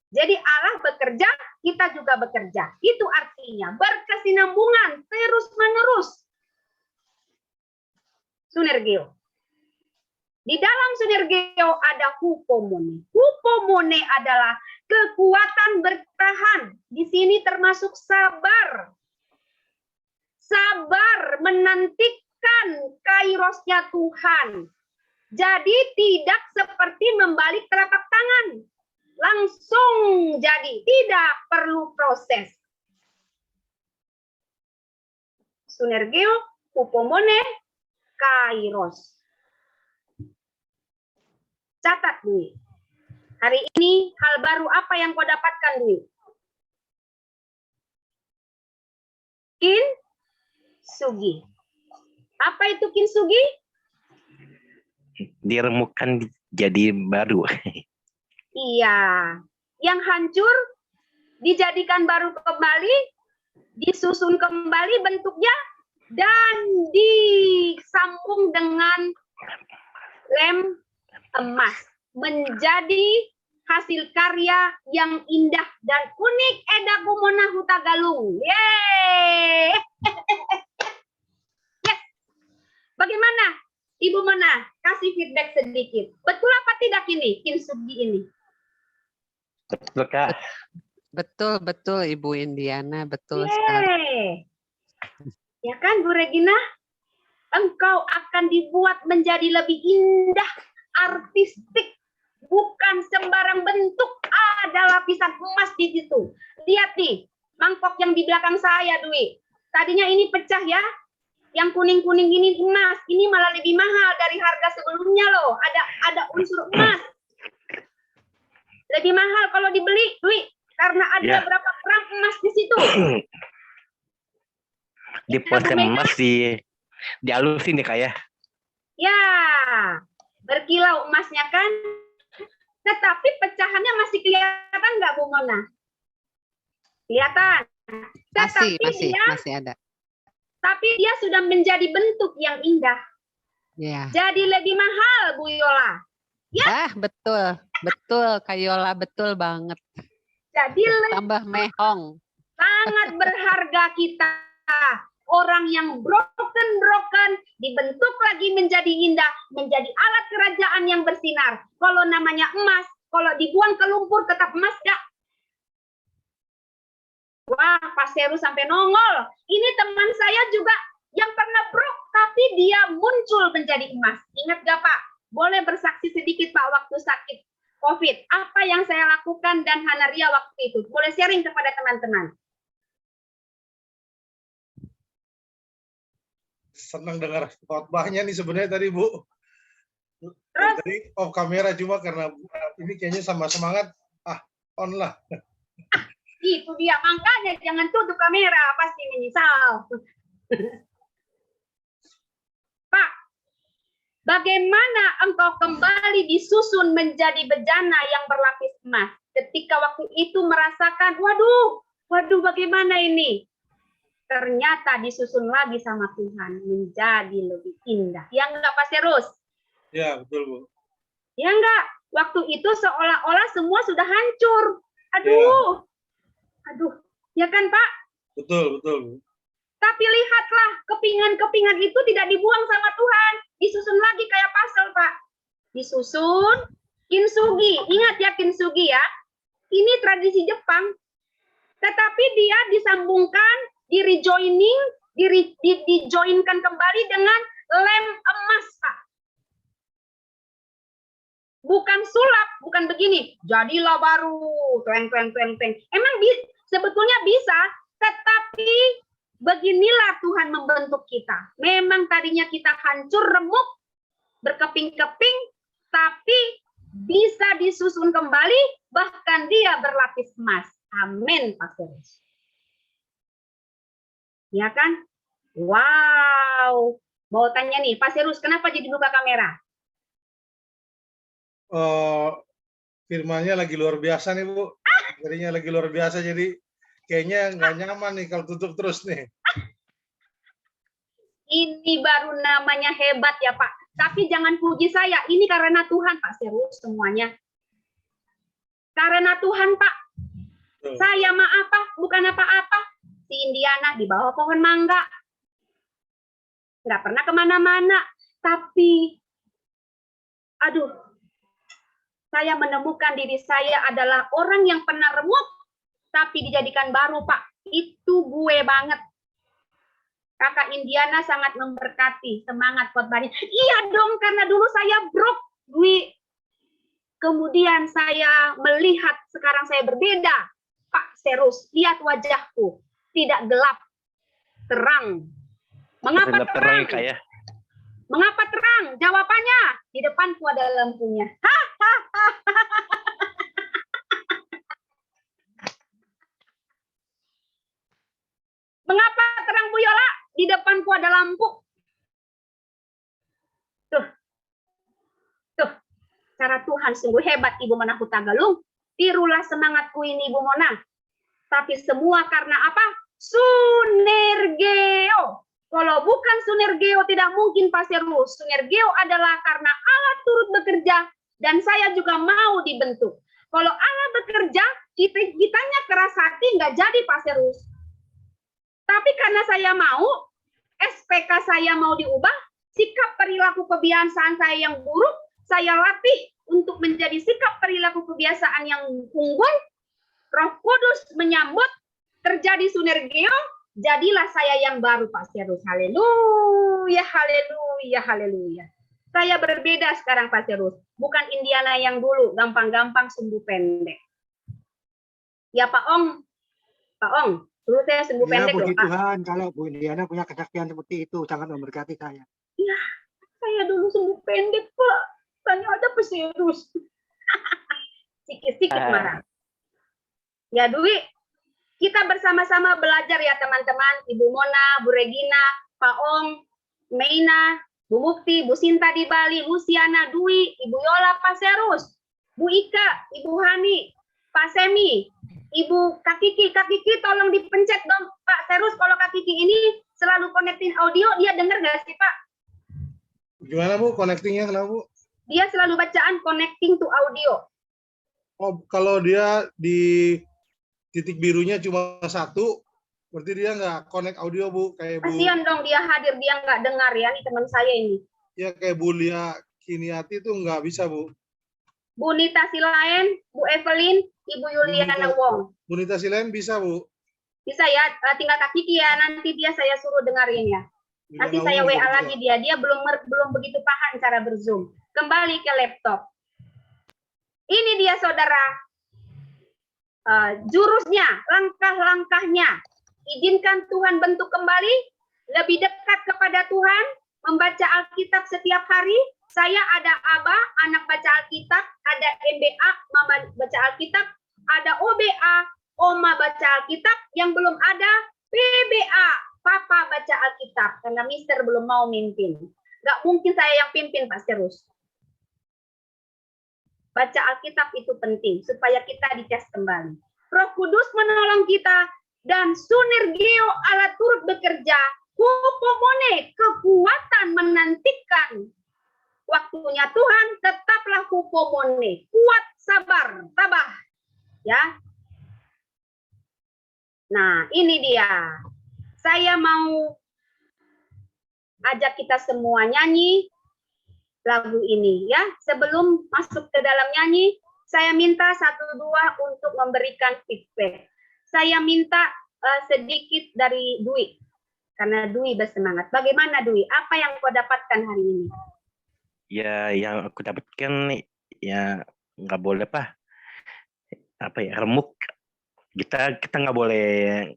Jadi Allah bekerja, kita juga bekerja. Itu artinya berkesinambungan terus-menerus. Sunergeo. Di dalam sunergeo ada hupomone. Hupomone adalah kekuatan bertahan. Di sini termasuk sabar. Sabar menantikan kairosnya Tuhan. Jadi tidak seperti membalik telapak tangan. Langsung jadi, tidak perlu proses. Sunergeo, hupomone, kairos. Catat, Dwi. Hari ini hal baru apa yang kau dapatkan, Dwi? Kintsugi. Apa itu kintsugi? Diremukan jadi baru. Iya. Yang hancur dijadikan baru kembali, disusun kembali bentuknya, dan disambung dengan lem emas menjadi hasil karya yang indah dan unik. Eda Gumona Hutagalung. Yeay. Yes. Bagaimana Ibu Mona? Kasih feedback sedikit. Betul apa tidak ini kintsugi ini? Betul, Kak. Betul Ibu Indiana, betul sekali. Ya kan Bu Regina? Engkau akan dibuat menjadi lebih indah, artistik, bukan sembarang bentuk. Ada lapisan emas di situ. Lihat nih, mangkok yang di belakang saya, Dwi. Tadinya ini pecah ya. Yang kuning-kuning ini emas. Ini malah lebih mahal dari harga sebelumnya loh. Ada unsur emas. Lebih mahal kalau dibeli, Dwi. Karena ada berapa gram emas di situ. Di pose emas dihalusin nih, Kak ya. Ya, berkilau emasnya kan. Tetapi pecahannya masih kelihatan nggak, Bu Mona? Kelihatan. Masih ada. Tapi dia sudah menjadi bentuk yang indah. Ya. Jadi lebih mahal, Bu Yola. Ya. Betul, Kak Yola, betul banget. Jadi Tambah mehong. sangat berharga kita. Orang yang broken dibentuk lagi menjadi indah, menjadi alat kerajaan yang bersinar. Kalau namanya emas, kalau dibuang ke lumpur tetap emas gak? Wah, Pak Seru sampai nongol. Ini teman saya juga yang pernah broke, tapi dia muncul menjadi emas. Ingat gak Pak? Boleh bersaksi sedikit Pak waktu sakit COVID. Apa yang saya lakukan dan Hanaria waktu itu? Boleh sharing kepada teman-teman. Senang dengar khotbahnya nih sebenarnya tadi Bu. Tadi off kamera cuma karena ini kayaknya sama semangat. On lah. Itu dia, makanya jangan tutup kamera, pasti menyesal. Pak, bagaimana engkau kembali disusun menjadi bejana yang berlapis emas? Ketika waktu itu merasakan, waduh, bagaimana ini? Ternyata disusun lagi sama Tuhan menjadi lebih indah. Ya enggak Pak Serus? Ya, betul Bu. Ya enggak? Waktu itu seolah-olah semua sudah hancur. Aduh. Ya kan Pak? Betul Bu. Tapi lihatlah, kepingan-kepingan itu tidak dibuang sama Tuhan. Disusun lagi kayak puzzle Pak. Disusun, kintsugi. Ingat ya kintsugi ya. Ini tradisi Jepang. Tetapi dia disambungkan, dijoinkan kembali dengan lem emas, Pak. bukan sulap, bukan begini. Jadilah baru, tueng. Emang sebetulnya bisa, tetapi beginilah Tuhan membentuk kita. Memang tadinya kita hancur, remuk, berkeping-keping, tapi bisa disusun kembali, bahkan dia berlapis emas. Amin, Pak Serus. Ya kan? Wow. Mau tanya nih, Pak Serus, kenapa jadi buka kamera? Firmannya lagi luar biasa nih Bu. Jadinya lagi luar biasa, jadi kayaknya nggak nyaman nih kalau tutup terus nih. Ini baru namanya hebat ya Pak. Tapi jangan puji saya, ini karena Tuhan Pak Serus semuanya. Karena Tuhan Pak. Saya mah apa, bukan apa-apa. Si Indiana di bawah pohon mangga. Nggak pernah kemana-mana. Tapi, aduh, saya menemukan diri saya adalah orang yang pernah remuk, tapi dijadikan baru, Pak. Itu gue banget. Kakak Indiana sangat memberkati, semangat khotbahnya. Iya dong, karena dulu saya broke, Dwi. Kemudian saya melihat sekarang saya berbeda. Pak Serus, lihat wajahku. Tidak gelap, terang. Mengapa terang? Kayak Mengapa terang? Jawabannya, di depanku ada lampunya. Mengapa terang Bu Yola? Di depanku ada lampu. Tuh. Cara Tuhan sungguh hebat Ibu Mona Hutagalung. Tirulah semangatku ini Ibu Mona. Tapi semua karena apa? Sunergeo. Kalau bukan Sunergeo tidak mungkin Pak Serus. Sunergeo adalah karena Allah turut bekerja dan saya juga mau dibentuk. Kalau Allah bekerja, kitanya keras hati nggak jadi Pak Serus. Tapi karena saya mau, SPK saya mau diubah, sikap perilaku kebiasaan saya yang buruk, saya latih untuk menjadi sikap perilaku kebiasaan yang unggul. Roh Kudus menyambut, terjadi Sunergeo, jadilah saya yang baru Pak Serus. Haleluya, haleluya, haleluya. Saya berbeda sekarang Pak Serus. Bukan Indiana yang dulu, gampang-gampang sumbu pendek. Ya Pak Ong, dulu saya sumbu pendek loh Pak. Tuhan, kalau Bu Indiana punya kesaktian seperti itu, sangat memberkati saya. Ya, saya dulu sumbu pendek Pak. Tanya ada Pak Serus. Sikit-sikit marah. Ya Dwi, kita bersama-sama belajar ya teman-teman. Ibu Mona, Bu Regina, Pak Ong, Meina, Bu Mukti, Bu Sinta di Bali, Luciana, Dwi, Ibu Yola, Pak Serus, Bu Ika, Ibu Hani, Pak Semi, Ibu Kak Kiki. Kak Kiki tolong dipencet dong Pak Serus. Kalau Kak Kiki ini selalu connecting audio, dia dengar nggak sih Pak? Gimana Bu, connectingnya kenapa Bu? Dia selalu bacaan connecting to audio. Oh, kalau dia di titik birunya cuma satu, berarti dia nggak connect audio Bu, kayak Bu. Kasihan dong dia hadir, dia nggak dengar ya, ini teman saya ini. Ya kayak Bu Lia Kiniati itu nggak bisa Bu. Bu Nita Silaen, Bu Evelyn, Ibu Yuliana Wong. Bu Nita Silaen bisa Bu. Bisa ya, tinggal Kak Kiki ya, nanti dia saya suruh dengerin ya. Nanti Yuliana saya Wong WA juga lagi dia belum begitu paham cara berzoom. Kembali ke laptop. Ini dia saudara. Jurusnya, langkah-langkahnya. Izinkan Tuhan bentuk kembali, lebih dekat kepada Tuhan, membaca Alkitab setiap hari. Saya ada Aba, anak baca Alkitab, ada MBA, Mama baca Alkitab, ada OBA, Oma baca Alkitab, yang belum ada PBA, Papa baca Alkitab, karena Mister belum mau mimpin. Gak mungkin saya yang pimpin Pak Serus. Baca Alkitab itu penting, supaya kita dicas kembali. Roh Kudus menolong kita, dan Sunergeo Allah turut bekerja, hupomone, kekuatan menantikan waktunya Tuhan, tetaplah hupomone, kuat, sabar, tabah. Ya. Nah, ini dia. Saya mau ajak kita semua nyanyi lagu ini ya. Sebelum masuk ke dalam nyanyi, saya minta 1-2 untuk memberikan feedback. Saya minta sedikit dari Dwi, karena Dwi bersemangat. Bagaimana Dwi? Apa yang kau dapatkan hari ini? ya yang aku dapatkan ya nggak boleh apa ya, remuk. Kita nggak boleh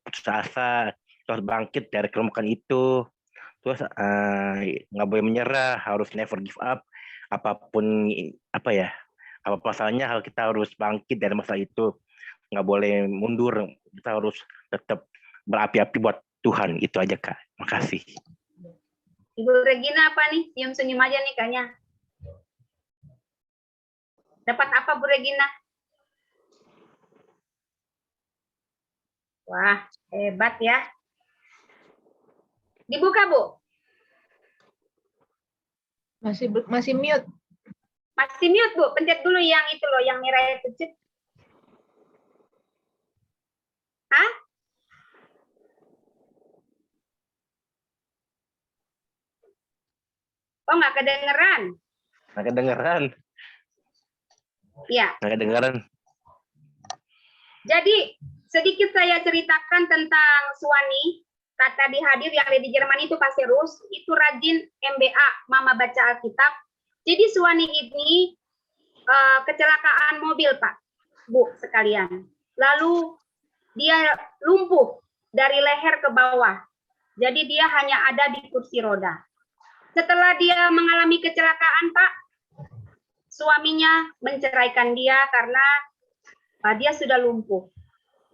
putus asa, terus bangkit dari keremukan itu. Terus nggak boleh menyerah, harus never give up. Apapun apa ya, apa masalahnya, kita harus bangkit dari masalah itu. Nggak boleh mundur, kita harus tetap berapi-api buat Tuhan. Itu aja Kak. Makasih. Ibu Regina apa nih? Senyum-senyum aja nih kayaknya. Dapat apa Bu Regina? Wah, hebat ya. Dibuka Bu. Masih mute. Masih mute Bu. Pencet dulu yang itu loh, yang merah itu. Cek. Hah? Oh, nggak kedengeran. Nggak kedengeran. Iya. Nggak kedengeran. Jadi sedikit saya ceritakan tentang Suwani. Tadi hadir yang ada di Jerman itu Pak Serus, itu rajin MBA, Mama Baca Alkitab. Jadi Suwani ini kecelakaan mobil Pak, Bu sekalian. Lalu dia lumpuh dari leher ke bawah. Jadi dia hanya ada di kursi roda. Setelah dia mengalami kecelakaan Pak, suaminya menceraikan dia karena dia sudah lumpuh.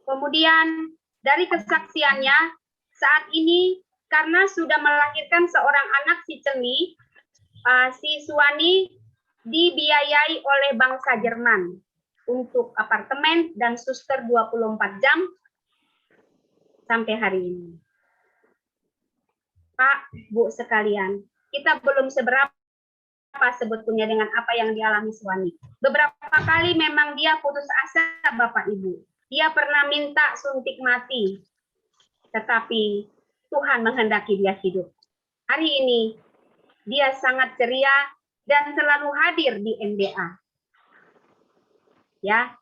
Kemudian dari kesaksiannya, saat ini karena sudah melahirkan seorang anak si Ceni, si Suwani dibiayai oleh bangsa Jerman untuk apartemen dan suster 24 jam sampai hari ini. Pak, Bu sekalian, kita belum seberapa sebetulnya dengan apa yang dialami Suwani. Beberapa kali memang dia putus asa Bapak Ibu. Dia pernah minta suntik mati, tetapi Tuhan menghendaki dia hidup. Hari ini dia sangat ceria dan selalu hadir di MBA. Ya,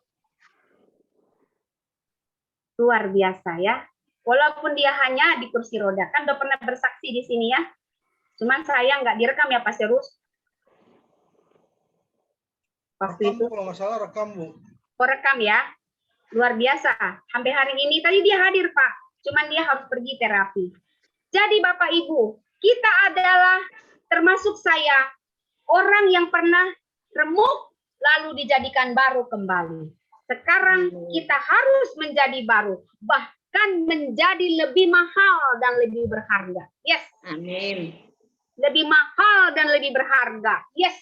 luar biasa ya. Walaupun dia hanya di kursi roda, kan udah pernah bersaksi di sini ya. Cuman saya nggak direkam ya Pak Serus. Waktu itu kalau nggak salah rekam Bu. rekam ya. Luar biasa. Sampai hari ini tadi dia hadir Pak. Cuman dia harus pergi terapi. Jadi Bapak Ibu, kita adalah termasuk saya orang yang pernah remuk lalu dijadikan baru kembali. Sekarang kita harus menjadi baru, bahkan menjadi lebih mahal dan lebih berharga. Yes. Amin. Lebih mahal dan lebih berharga. Yes.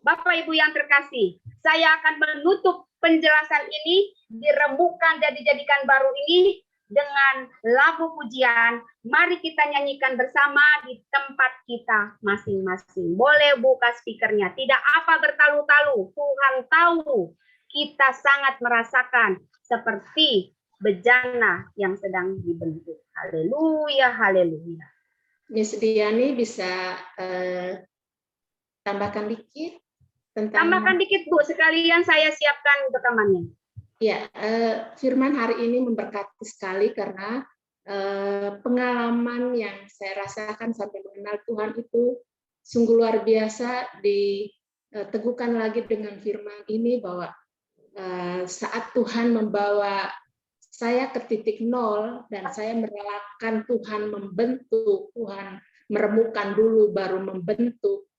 Bapak Ibu yang terkasih, saya akan menutup penjelasan ini, dirembukan dan dijadikan baru ini dengan lagu pujian. Mari kita nyanyikan bersama di tempat kita masing-masing. Boleh buka speakernya. Tidak apa bertalu-talu. Tuhan tahu kita sangat merasakan seperti bejana yang sedang dibentuk. Haleluya, haleluya. Miss Diani bisa tambahkan dikit tentang. Tambahkan dikit Bu, sekalian saya siapkan rekamannya. Ya, firman hari ini memberkati sekali karena pengalaman yang saya rasakan sampai mengenal Tuhan itu sungguh luar biasa. Diteguhkan lagi dengan firman ini bahwa saat Tuhan membawa saya ke titik nol dan saya merelakan Tuhan membentuk, Tuhan meremukkan dulu baru membentuk,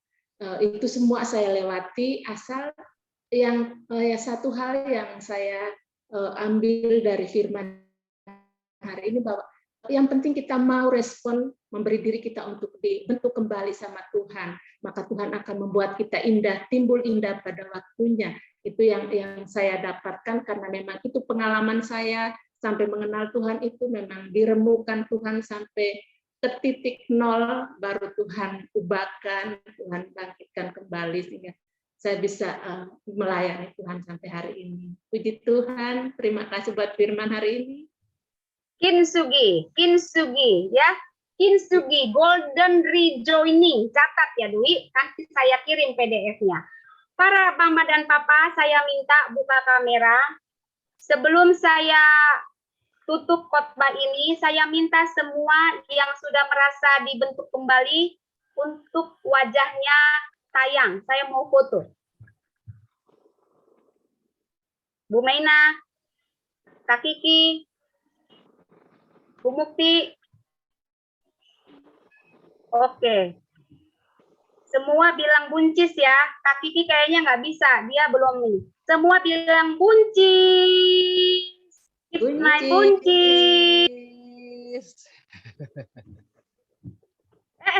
itu semua saya lewati. Asal yang satu hal yang saya ambil dari firman hari ini bahwa yang penting kita mau respon, memberi diri kita untuk dibentuk kembali sama Tuhan, maka Tuhan akan membuat kita indah, timbul indah pada waktunya. Itu yang saya dapatkan karena memang itu pengalaman saya sampai mengenal Tuhan, itu memang diremukkan Tuhan sampai ke titik nol, baru Tuhan ubahkan, Tuhan bangkitkan kembali sehingga saya bisa melayani Tuhan sampai hari ini. Puji Tuhan, terima kasih buat firman hari ini. Kintsugi ya. Kintsugi Golden Rejoining. Catat ya Dwi, nanti saya kirim PDF-nya. Para mama dan papa, saya minta buka kamera. Sebelum saya tutup khotbah ini, saya minta semua yang sudah merasa dibentuk kembali untuk wajahnya tayang. Saya mau foto. Bu Maina, Kak Kiki, Bu Mukti. Oke. Semua bilang buncis ya. Kak Kiki kayaknya nggak bisa. Dia belum nih. Semua bilang buncis. It's my buncis.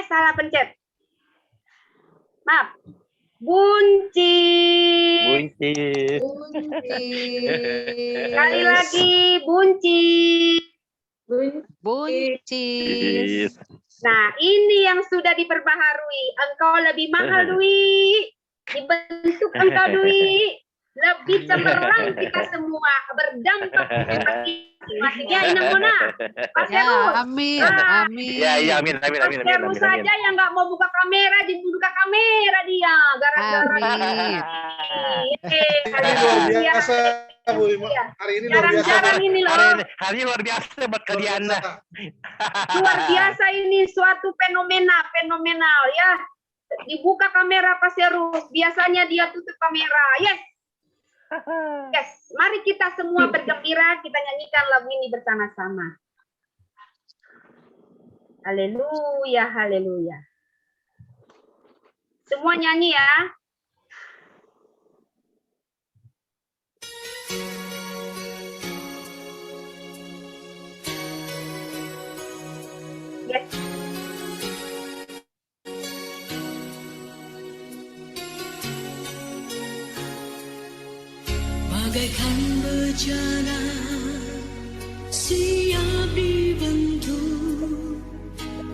Salah pencet. Maaf. Buncis. Buncis. Sekali lagi buncis. Buncis. Nah, ini yang sudah diperbaharui. Engkau lebih mahal, Dwi. Dibentuk engkau, Dwi. Lebih cemerlang kita semua. Berdampak masing-masing. Ya, Inang Mona. Pak Ya, Seru. amin, Ah. amin. Ya, amin. Pak Seru saja yang nggak mau buka kamera, jadi buka kamera dia. Gara-gara Amin. Ini luar biasa, Bu Ima. Hari ini luar biasa. Jarang-jarang ini loh. Hari ini luar biasa buat kalian. Luar biasa ini suatu fenomenal ya. Dibuka kamera Pak Seru, biasanya dia tutup kamera. Yes. Yes, mari kita semua bergembira, kita nyanyikan lagu ini bersama-sama. Haleluya, haleluya. Semua nyanyi ya. Yes. Bagaikan bejana siap dibentuk,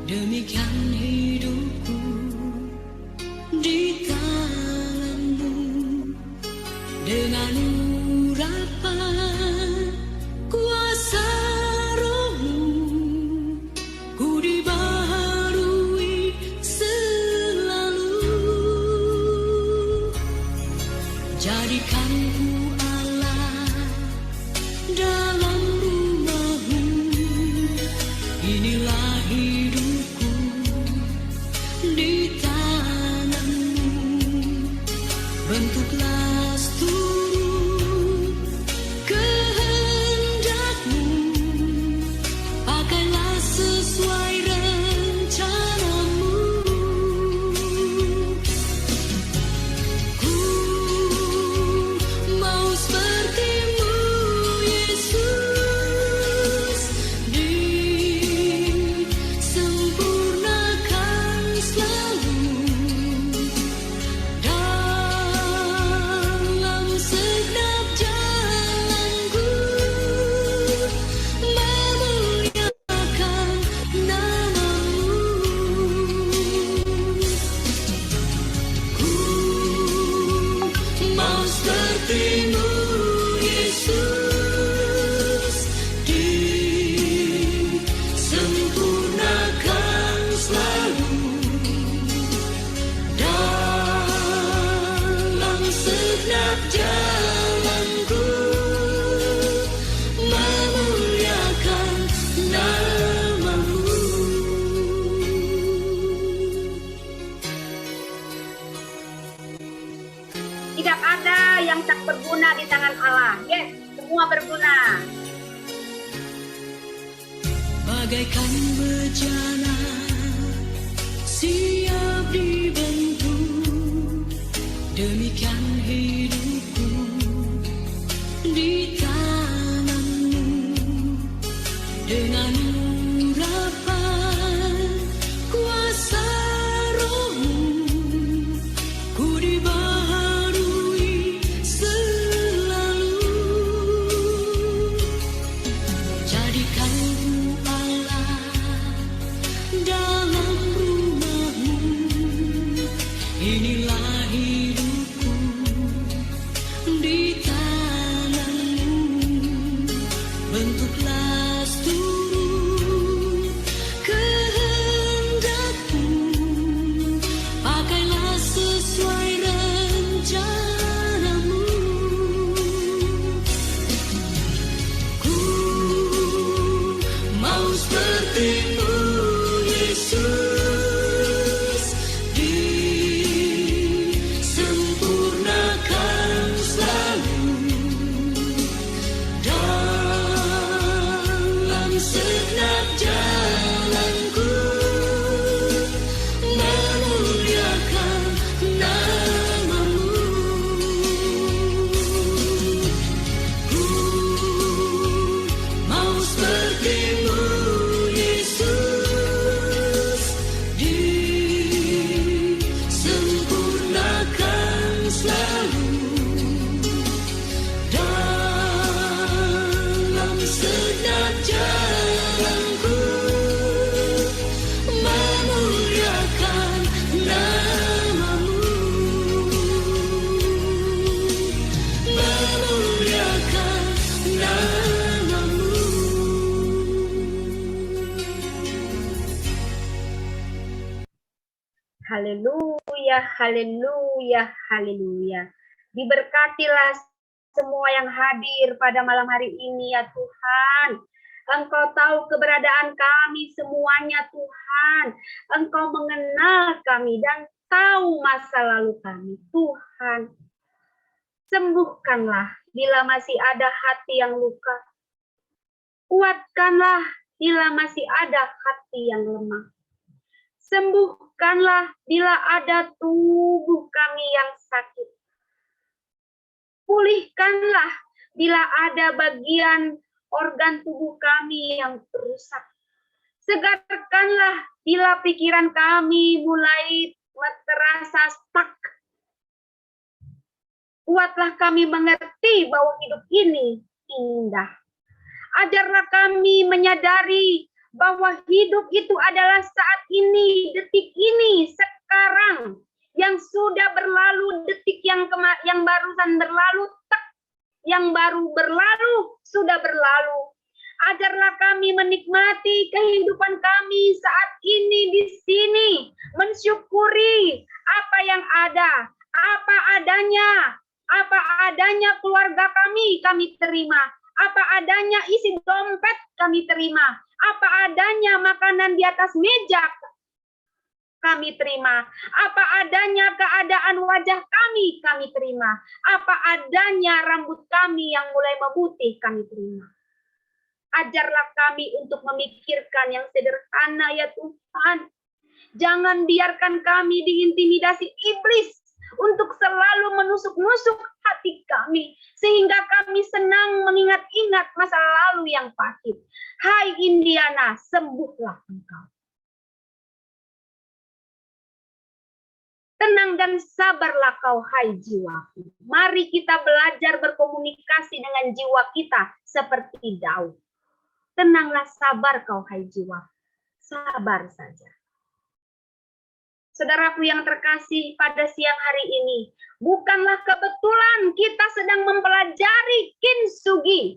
demikian hidupku di tanganmu. Dengan urapan kuasa Roh-Mu, ku dibaharui selalu. Jadikan ku dalam rumah-Mu, inilah hidupku di tangan-Mu. Bentuklah seluruh kehendak-Mu, pakailah sesuai rencana-Mu. Ku mau seperti-Mu, Yesus, disempurnakan selalu dalam segenap jalanku, memuliakan nama-Mu. Ku mau seperti-Mu, Yesus, disempurnakan selalu dalam segenap jalanku, memuliakan nama-Mu. Tidak ada yang tak berguna di tangan Allah. Yes, semua berguna. Bagaikan bejana siap dibentuk, demikian hidupku di tangan-Mu. Dengan urapan kuasa Roh-Mu, ku dibaharui selalu. Jadikan ku Allah dalam rumah-Mu, inilah hidupku di tangan-Mu. Bentuklah seluruh kehendak-Mu, pakailah sesuai rencana-Mu. Ku mau seperti-Mu, Yesus, disempurnakan selalu segenap jalanku memuliakan namamu, memuliakan namamu. Haleluya, haleluya, haleluya. Diberkatilah semua yang hadir pada malam hari ini ya Tuhan. Engkau tahu keberadaan kami semuanya Tuhan. Engkau mengenal kami dan tahu masa lalu kami Tuhan. Sembuhkanlah bila masih ada hati yang luka. Kuatkanlah bila masih ada hati yang lemah. Sembuhkanlah bila ada tubuh kami yang sakit. Pulihkanlah bila ada bagian organ tubuh kami yang rusak. Segarkanlah bila pikiran kami mulai terasa stuck. Buatlah kami mengerti bahwa hidup ini indah. Ajarlah kami menyadari bahwa hidup itu adalah saat ini, detik ini, sekarang. Yang sudah berlalu, detik yang barusan berlalu, yang baru berlalu, sudah berlalu. Ajarlah kami menikmati kehidupan kami saat ini di sini, mensyukuri apa yang ada, apa adanya keluarga kami terima, apa adanya isi dompet kami terima, apa adanya makanan di atas meja kami terima, apa adanya keadaan wajah kami terima, apa adanya rambut kami yang mulai memutih kami terima. Ajarlah kami untuk memikirkan yang sederhana ya Tuhan. Jangan biarkan kami diintimidasi iblis untuk selalu menusuk-nusuk hati kami, sehingga kami senang mengingat-ingat masa lalu yang pahit. Hai Indiana, sembuhlah engkau. Tenang dan sabarlah kau, hai jiwaku. Mari kita belajar berkomunikasi dengan jiwa kita seperti Daud. Tenanglah, sabar kau, hai jiwa. Sabar saja. Saudaraku yang terkasih, pada siang hari ini, bukanlah kebetulan kita sedang mempelajari kintsugi.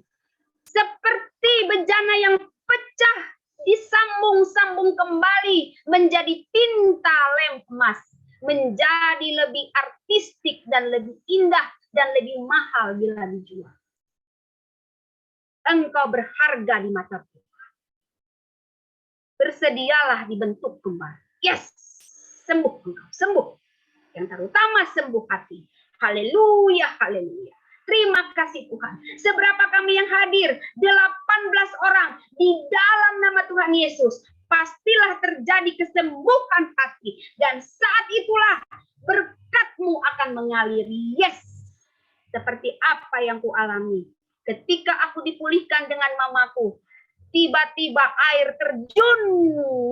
Seperti bejana yang pecah, disambung-sambung kembali menjadi tinta lem emas. Menjadi lebih artistik dan lebih indah dan lebih mahal bila dijual. Engkau berharga di mata Tuhan. Bersedialah dibentuk kembali. Yes, sembuh engkau, sembuh. Yang terutama sembuh hati. Haleluya, haleluya. Terima kasih Tuhan. Seberapa kami yang hadir, 18 orang di dalam nama Tuhan Yesus. Pastilah terjadi kesembuhan hati. Dan saat itulah berkat-Mu akan mengalir. Yes. Seperti apa yang kualami. Ketika aku dipulihkan dengan mamaku. Tiba-tiba air terjun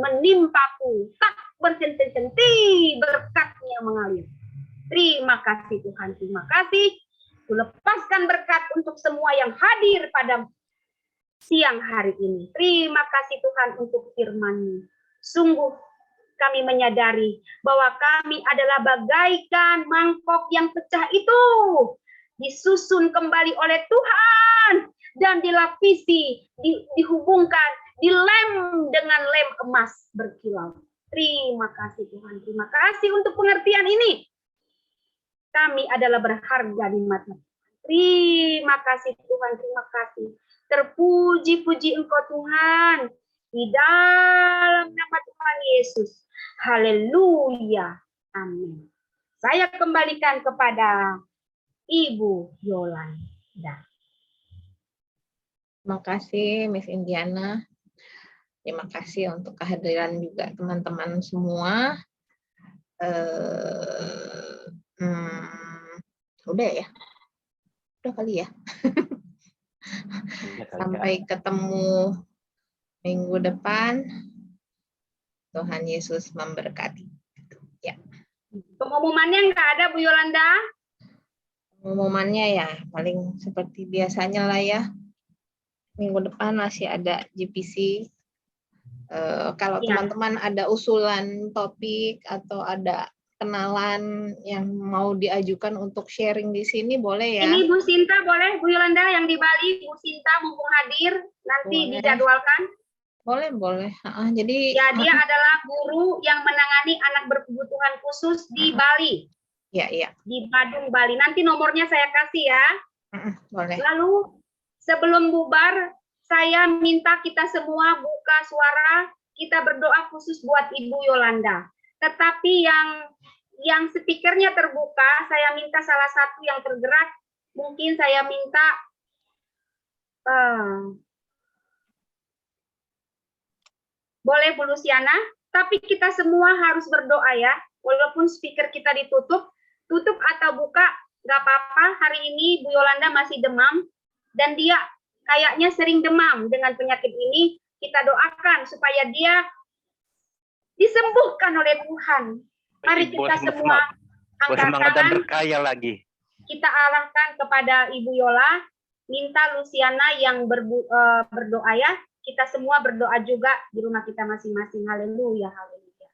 menimpaku. Tak berhenti-henti berkat-Nya mengalir. Terima kasih Tuhan. Terima kasih. Kulepaskan berkat untuk semua yang hadir pada siang hari ini. Terima kasih Tuhan untuk firman-Mu. Sungguh kami menyadari bahwa kami adalah bagaikan mangkok yang pecah itu. Disusun kembali oleh Tuhan. Dan dilapisi, dihubungkan, dilem dengan lem emas berkilau. Terima kasih Tuhan. Terima kasih untuk pengertian ini. Kami adalah berharga di mata. Terima kasih Tuhan. Terima kasih. Terpuji-puji Engkau Tuhan, di dalam nama Tuhan Yesus. Haleluya. Amin. Saya kembalikan kepada Ibu Yolanda. Terima kasih Miss Indiana. Terima kasih untuk kehadiran juga teman-teman semua. Udah ya? Udah kali ya? Sampai ketemu minggu depan. Tuhan Yesus memberkati. Ya. Pengumumannya nggak ada Bu Yolanda? Pengumumannya ya paling seperti biasanya lah ya. Minggu depan masih ada GPC. Kalau Ya. teman-teman ada usulan topik atau ada kenalan yang mau diajukan untuk sharing di sini, boleh ya? Ini Bu Sinta boleh, Bu Yolanda yang di Bali, Bu Sinta mumpung hadir, nanti Boleh. dijadwalkan. Boleh. Jadi Ya, dia adalah guru yang menangani anak berkebutuhan khusus di Bali, ya, di Badung, Bali. Nanti nomornya saya kasih ya. boleh. Lalu sebelum bubar, saya minta kita semua buka suara, kita berdoa khusus buat Ibu Yolanda. Tetapi yang speakernya terbuka, saya minta salah satu yang tergerak, mungkin saya minta boleh Bu Luciana, tapi kita semua harus berdoa ya, walaupun speaker kita ditutup atau buka, nggak apa-apa. Hari ini Bu Yolanda masih demam, dan dia kayaknya sering demam dengan penyakit ini. Kita doakan supaya dia disembuhkan oleh Tuhan. Mari kita semua angkat semangat dan tangan, berkaya lagi. kita arahkan kepada Ibu Yola, minta Luciana yang berdoa ya. Kita semua berdoa juga di rumah kita masing-masing. Haleluya, haleluya.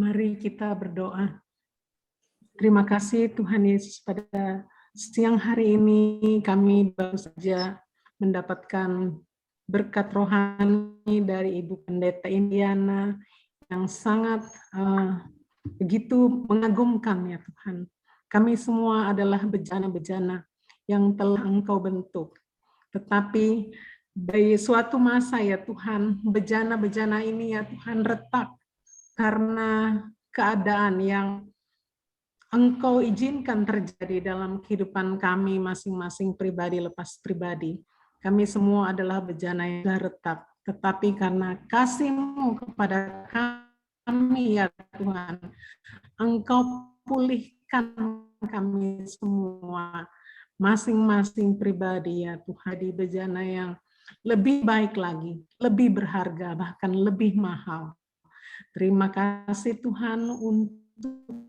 Mari kita berdoa. Terima kasih Tuhan Yesus, pada siang hari ini kami baru saja mendapatkan berkat rohani dari Ibu Pendeta Indiana yang sangat begitu mengagumkan ya Tuhan. Kami semua adalah bejana-bejana yang telah Engkau bentuk. Tetapi dari suatu masa ya Tuhan, bejana-bejana ini ya Tuhan retak karena keadaan yang Engkau izinkan terjadi dalam kehidupan kami masing-masing pribadi lepas pribadi. Kami semua adalah bejana yang sudah retak, tetapi karena kasih-Mu kepada kami ya Tuhan, Engkau pulihkan kami semua, masing-masing pribadi ya Tuhan, di bejana yang lebih baik lagi, lebih berharga, bahkan lebih mahal. Terima kasih Tuhan untuk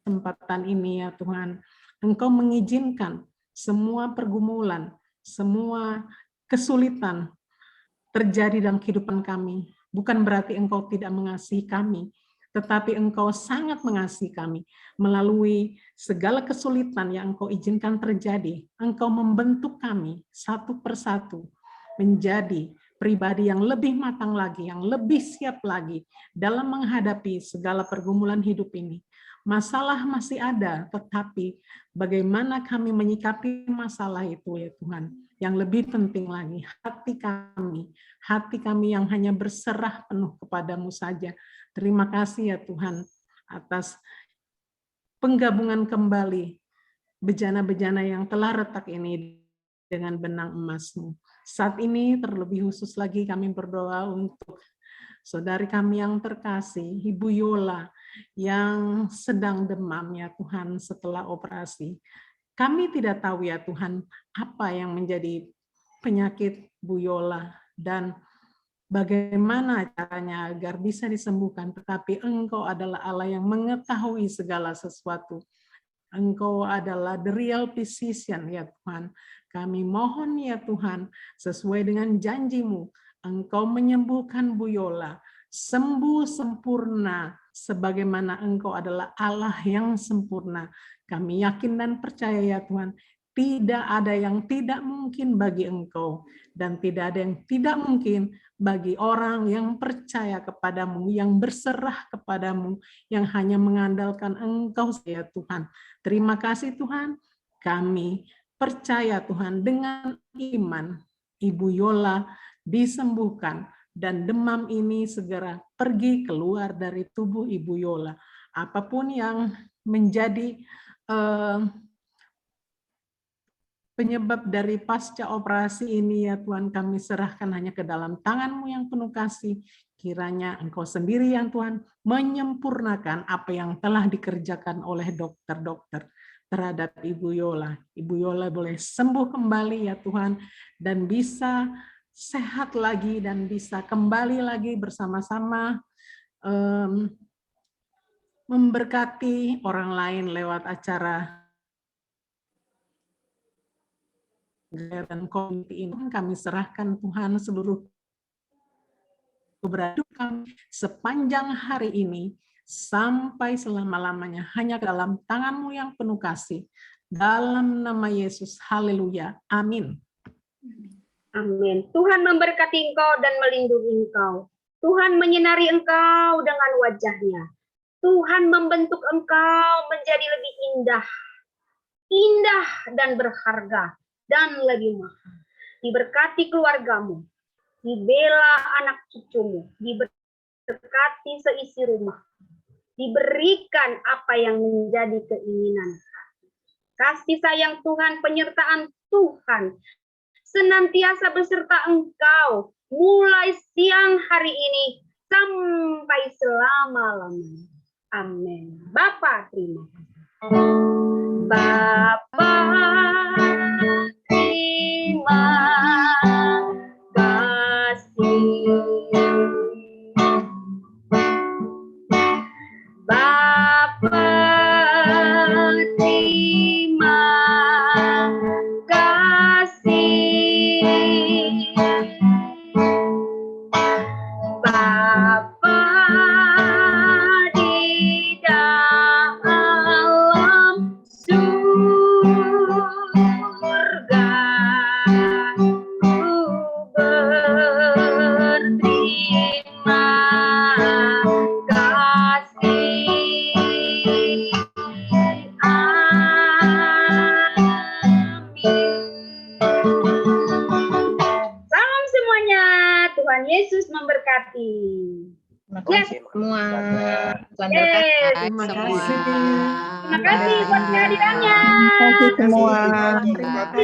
kesempatan ini ya Tuhan. Engkau mengizinkan semua pergumulan, semua kesulitan terjadi dalam kehidupan kami. Bukan berarti Engkau tidak mengasihi kami, tetapi Engkau sangat mengasihi kami. Melalui segala kesulitan yang Engkau izinkan terjadi, Engkau membentuk kami satu persatu menjadi pribadi yang lebih matang lagi, yang lebih siap lagi dalam menghadapi segala pergumulan hidup ini. Masalah masih ada, tetapi bagaimana kami menyikapi masalah itu ya Tuhan. Yang lebih penting lagi, hati kami yang hanya berserah penuh kepadamu saja. Terima kasih ya Tuhan atas penggabungan kembali bejana-bejana yang telah retak ini dengan benang emas-Mu. Saat ini terlebih khusus lagi kami berdoa untuk saudari kami yang terkasih, Ibu Yola, yang sedang demam ya Tuhan setelah operasi. Kami tidak tahu ya Tuhan apa yang menjadi penyakit Bu Yola dan bagaimana caranya agar bisa disembuhkan, tetapi Engkau adalah Allah yang mengetahui segala sesuatu. Engkau adalah the real physician ya Tuhan. Kami mohon ya Tuhan, sesuai dengan janji-Mu, Engkau menyembuhkan Bu Yola, sembuh sempurna, sebagaimana Engkau adalah Allah yang sempurna. Kami yakin dan percaya ya Tuhan, tidak ada yang tidak mungkin bagi Engkau, dan tidak ada yang tidak mungkin bagi orang yang percaya kepadamu, yang berserah kepadamu, yang hanya mengandalkan Engkau ya Tuhan. Terima kasih Tuhan, kami percaya Tuhan dengan iman, Ibu Yola disembuhkan, dan demam ini segera pergi keluar dari tubuh Ibu Yola. Apapun yang menjadi penyebab dari pasca operasi ini ya Tuhan, kami serahkan hanya ke dalam tangan-Mu yang penuh kasih. Kiranya Engkau sendiri yang Tuhan menyempurnakan apa yang telah dikerjakan oleh dokter-dokter terhadap Ibu Yola. Ibu Yola boleh sembuh kembali ya Tuhan, dan bisa sehat lagi, dan bisa kembali lagi bersama-sama memberkati orang lain lewat acara dan komite ini kami serahkan Tuhan seluruh keberadaan kami sepanjang hari ini sampai selama-lamanya hanya ke dalam tangan-Mu yang penuh kasih. Dalam nama Yesus, haleluya, amin. Amin. Tuhan memberkati engkau dan melindungi engkau. Tuhan menyinari engkau dengan wajah-Nya. Tuhan membentuk engkau menjadi lebih indah. Indah dan berharga dan lebih mahal. Diberkati keluargamu. Dibela anak cucumu. Diberkati seisi rumah. Diberikan apa yang menjadi keinginan hati. Kasih sayang Tuhan, penyertaan Tuhan senantiasa beserta engkau mulai siang hari ini sampai selama-lamanya. Amin. Bapa, terima kasih. Bapa, terima kasih. Bapa, terima kasih. Bapa di dalam surga, ku berterima kasih. Salam semuanya, Tuhan Yesus memberkati. Terima kasih semua. Tuhan Yeay. berkati. Terima Semua. kasih. Terima kasih buat kehadirannya. Terima kasih semua. Terima kasih.